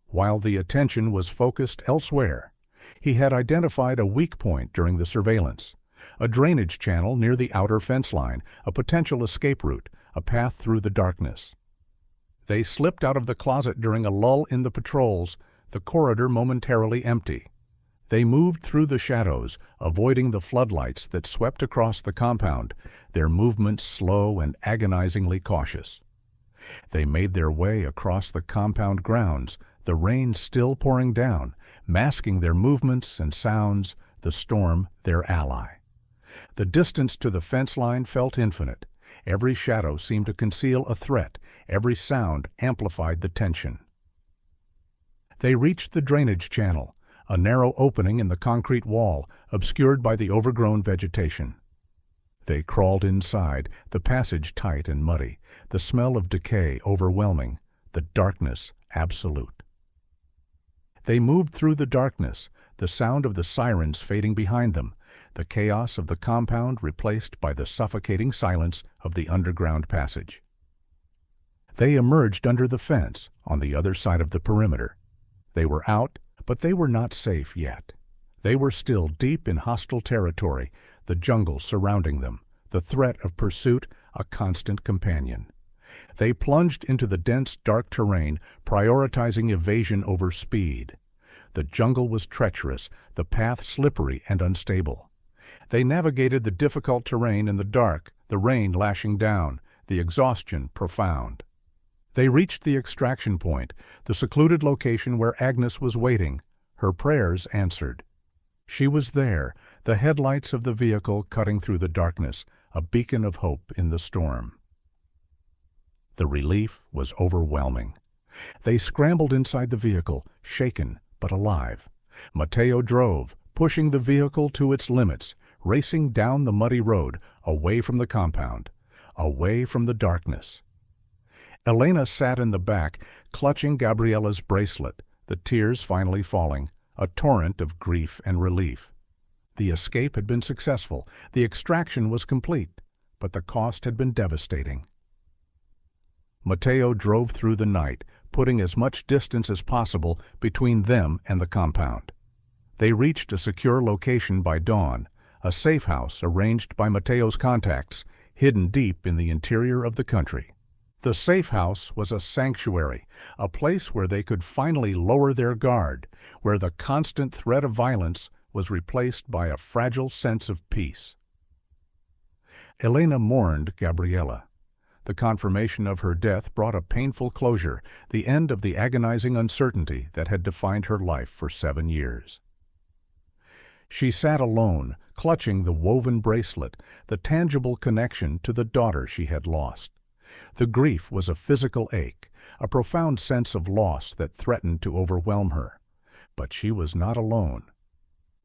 while the attention was focused elsewhere, he had identified a weak point during the surveillance, a drainage channel near the outer fence line, a potential escape route, a path through the darkness. They slipped out of the closet during a lull in the patrols, the corridor momentarily empty. They moved through the shadows, avoiding the floodlights that swept across the compound, their movements slow and agonizingly cautious. They made their way across the compound grounds, the rain still pouring down, masking their movements and sounds, the storm their ally. The distance to the fence line felt infinite. Every shadow seemed to conceal a threat, every sound amplified the tension. They reached the drainage channel, a narrow opening in the concrete wall, obscured by the overgrown vegetation. They crawled inside, the passage tight and muddy, the smell of decay overwhelming, the darkness absolute. They moved through the darkness, the sound of the sirens fading behind them, the chaos of the compound replaced by the suffocating silence of the underground passage. They emerged under the fence, on the other side of the perimeter. They were out, but they were not safe yet. They were still deep in hostile territory, the jungle surrounding them, the threat of pursuit a constant companion. They plunged into the dense, dark terrain, prioritizing evasion over speed. The jungle was treacherous, the path slippery and unstable. They navigated the difficult terrain in the dark, the rain lashing down, the exhaustion profound. They reached the extraction point, the secluded location where Agnes was waiting, her prayers answered. She was there, the headlights of the vehicle cutting through the darkness, a beacon of hope in the storm. The relief was overwhelming. They scrambled inside the vehicle, shaken but alive. Mateo drove, pushing the vehicle to its limits, racing down the muddy road, away from the compound, away from the darkness. Elena sat in the back, clutching Gabriela's bracelet, the tears finally falling, a torrent of grief and relief. The escape had been successful, the extraction was complete, but the cost had been devastating. Mateo drove through the night, putting as much distance as possible between them and the compound. They reached a secure location by dawn, a safe house arranged by Mateo's contacts, hidden deep in the interior of the country. The safe house was a sanctuary, a place where they could finally lower their guard, where the constant threat of violence was replaced by a fragile sense of peace. Elena mourned Gabriela. The confirmation of her death brought a painful closure, the end of the agonizing uncertainty that had defined her life for 7 years. She sat alone, clutching the woven bracelet, the tangible connection to the daughter she had lost. The grief was a physical ache, a profound sense of loss that threatened to overwhelm her. But she was not alone.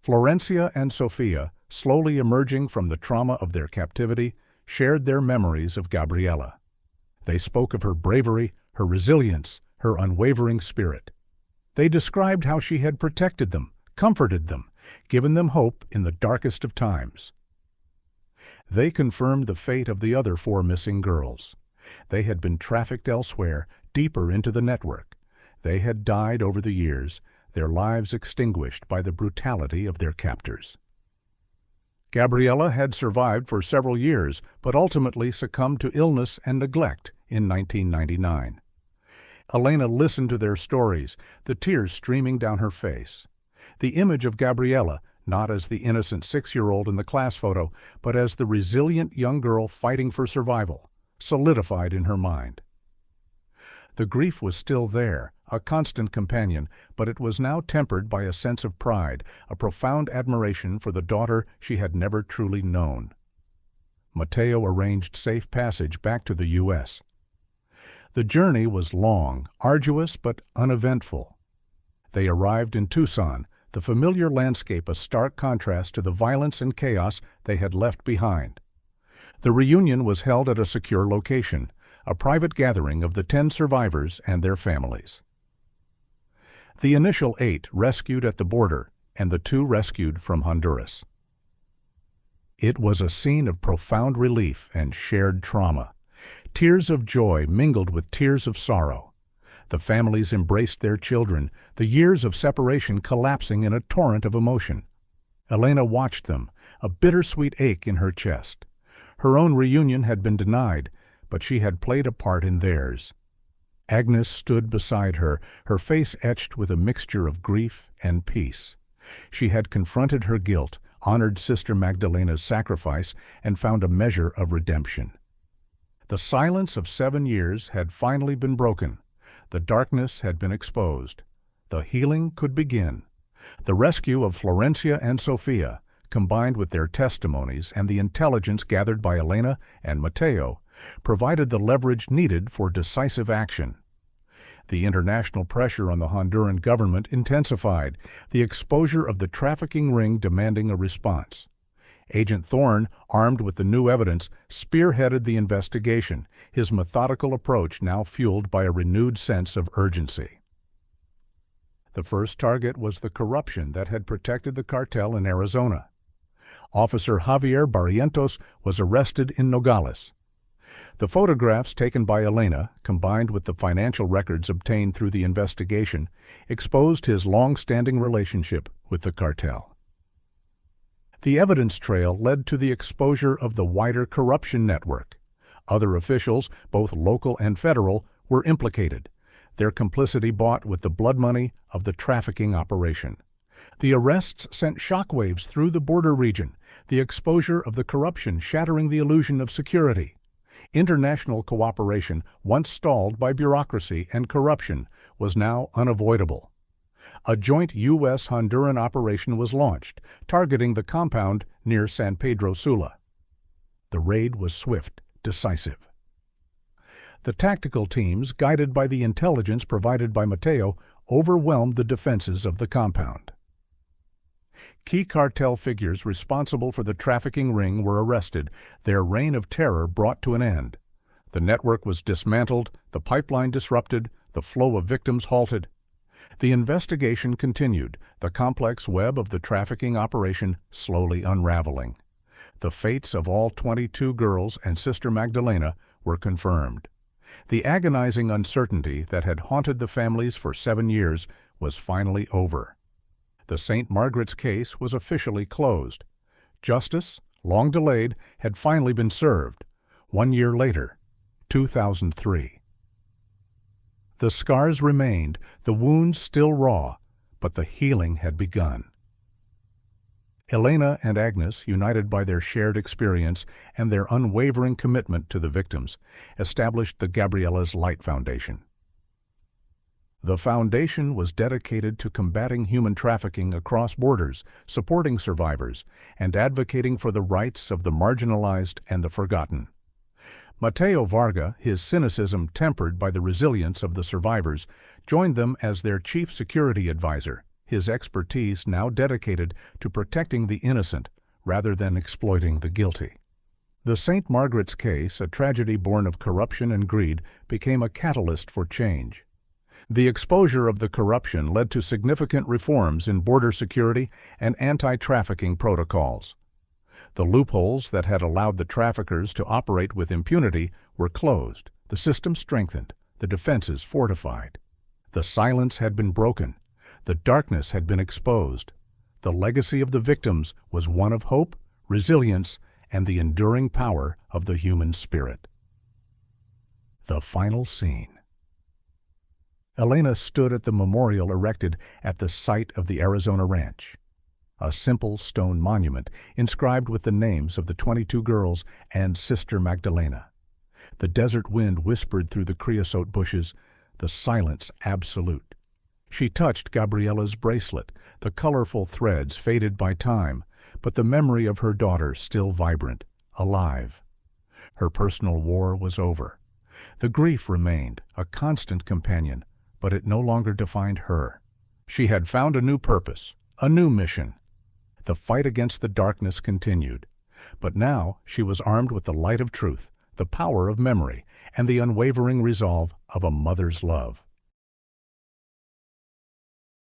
Florencia and Sofia, slowly emerging from the trauma of their captivity, shared their memories of Gabriela. They spoke of her bravery, her resilience, her unwavering spirit. They described how she had protected them, comforted them, given them hope in the darkest of times. They confirmed the fate of the other 4 missing girls. They had been trafficked elsewhere, deeper into the network. They had died over the years, their lives extinguished by the brutality of their captors. Gabriela had survived for several years, but ultimately succumbed to illness and neglect in 1999. Elena listened to their stories, the tears streaming down her face. The image of Gabriela, not as the innocent 6-year-old in the class photo, but as the resilient young girl fighting for survival, solidified in her mind. The grief was still there, a constant companion, but it was now tempered by a sense of pride, a profound admiration for the daughter she had never truly known. Mateo arranged safe passage back to the U.S. The journey was long, arduous, but uneventful. They arrived in Tucson, the familiar landscape a stark contrast to the violence and chaos they had left behind. The reunion was held at a secure location, a private gathering of the 10 survivors and their families. The initial 8 rescued at the border, and the 2 rescued from Honduras. It was a scene of profound relief and shared trauma. Tears of joy mingled with tears of sorrow. The families embraced their children, the years of separation collapsing in a torrent of emotion. Elena watched them, a bittersweet ache in her chest. Her own reunion had been denied, but she had played a part in theirs. Agnes stood beside her, her face etched with a mixture of grief and peace. She had confronted her guilt, honored Sister Magdalena's sacrifice, and found a measure of redemption. The silence of 7 years had finally been broken. The darkness had been exposed. The healing could begin. The rescue of Florencia and Sofia, combined with their testimonies and the intelligence gathered by Elena and Mateo, provided the leverage needed for decisive action. The international pressure on the Honduran government intensified, the exposure of the trafficking ring demanding a response. Agent Thorne, armed with the new evidence, spearheaded the investigation, his methodical approach now fueled by a renewed sense of urgency. The first target was the corruption that had protected the cartel in Arizona. Officer Javier Barrientos was arrested in Nogales. The photographs taken by Elena, combined with the financial records obtained through the investigation, exposed his long-standing relationship with the cartel. The evidence trail led to the exposure of the wider corruption network. Other officials, both local and federal, were implicated, their complicity bought with the blood money of the trafficking operation. The arrests sent shockwaves through the border region, the exposure of the corruption shattering the illusion of security. International cooperation, once stalled by bureaucracy and corruption, was now unavoidable. A joint U.S.-Honduran operation was launched, targeting the compound near San Pedro Sula. The raid was swift, decisive. The tactical teams, guided by the intelligence provided by Mateo, overwhelmed the defenses of the compound. Key cartel figures responsible for the trafficking ring were arrested, their reign of terror brought to an end. The network was dismantled, the pipeline disrupted, the flow of victims halted. The investigation continued, the complex web of the trafficking operation slowly unraveling. The fates of all 22 girls and Sister Magdalena were confirmed. The agonizing uncertainty that had haunted the families for 7 years was finally over. The St. Margaret's case was officially closed. Justice, long delayed, had finally been served. 1 year later, 2003. The scars remained, the wounds still raw, but the healing had begun. Elena and Agnes, united by their shared experience and their unwavering commitment to the victims, established the Gabriella's Light Foundation. The foundation was dedicated to combating human trafficking across borders, supporting survivors, and advocating for the rights of the marginalized and the forgotten. Mateo Varga, his cynicism tempered by the resilience of the survivors, joined them as their chief security advisor, his expertise now dedicated to protecting the innocent rather than exploiting the guilty. The St. Margaret's case, a tragedy born of corruption and greed, became a catalyst for change. The exposure of the corruption led to significant reforms in border security and anti-trafficking protocols. The loopholes that had allowed the traffickers to operate with impunity were closed, the system strengthened, the defenses fortified. The silence had been broken, the darkness had been exposed. The legacy of the victims was one of hope, resilience, and the enduring power of the human spirit. The final scene. Elena stood at the memorial erected at the site of the Arizona ranch. A simple stone monument inscribed with the names of the 22 girls and Sister Magdalena. The desert wind whispered through the creosote bushes, the silence absolute. She touched Gabriella's bracelet, the colorful threads faded by time, but the memory of her daughter still vibrant, alive. Her personal war was over. The grief remained, a constant companion, but it no longer defined her. She had found a new purpose, a new mission. The fight against the darkness continued, but now she was armed with the light of truth, the power of memory, and the unwavering resolve of a mother's love.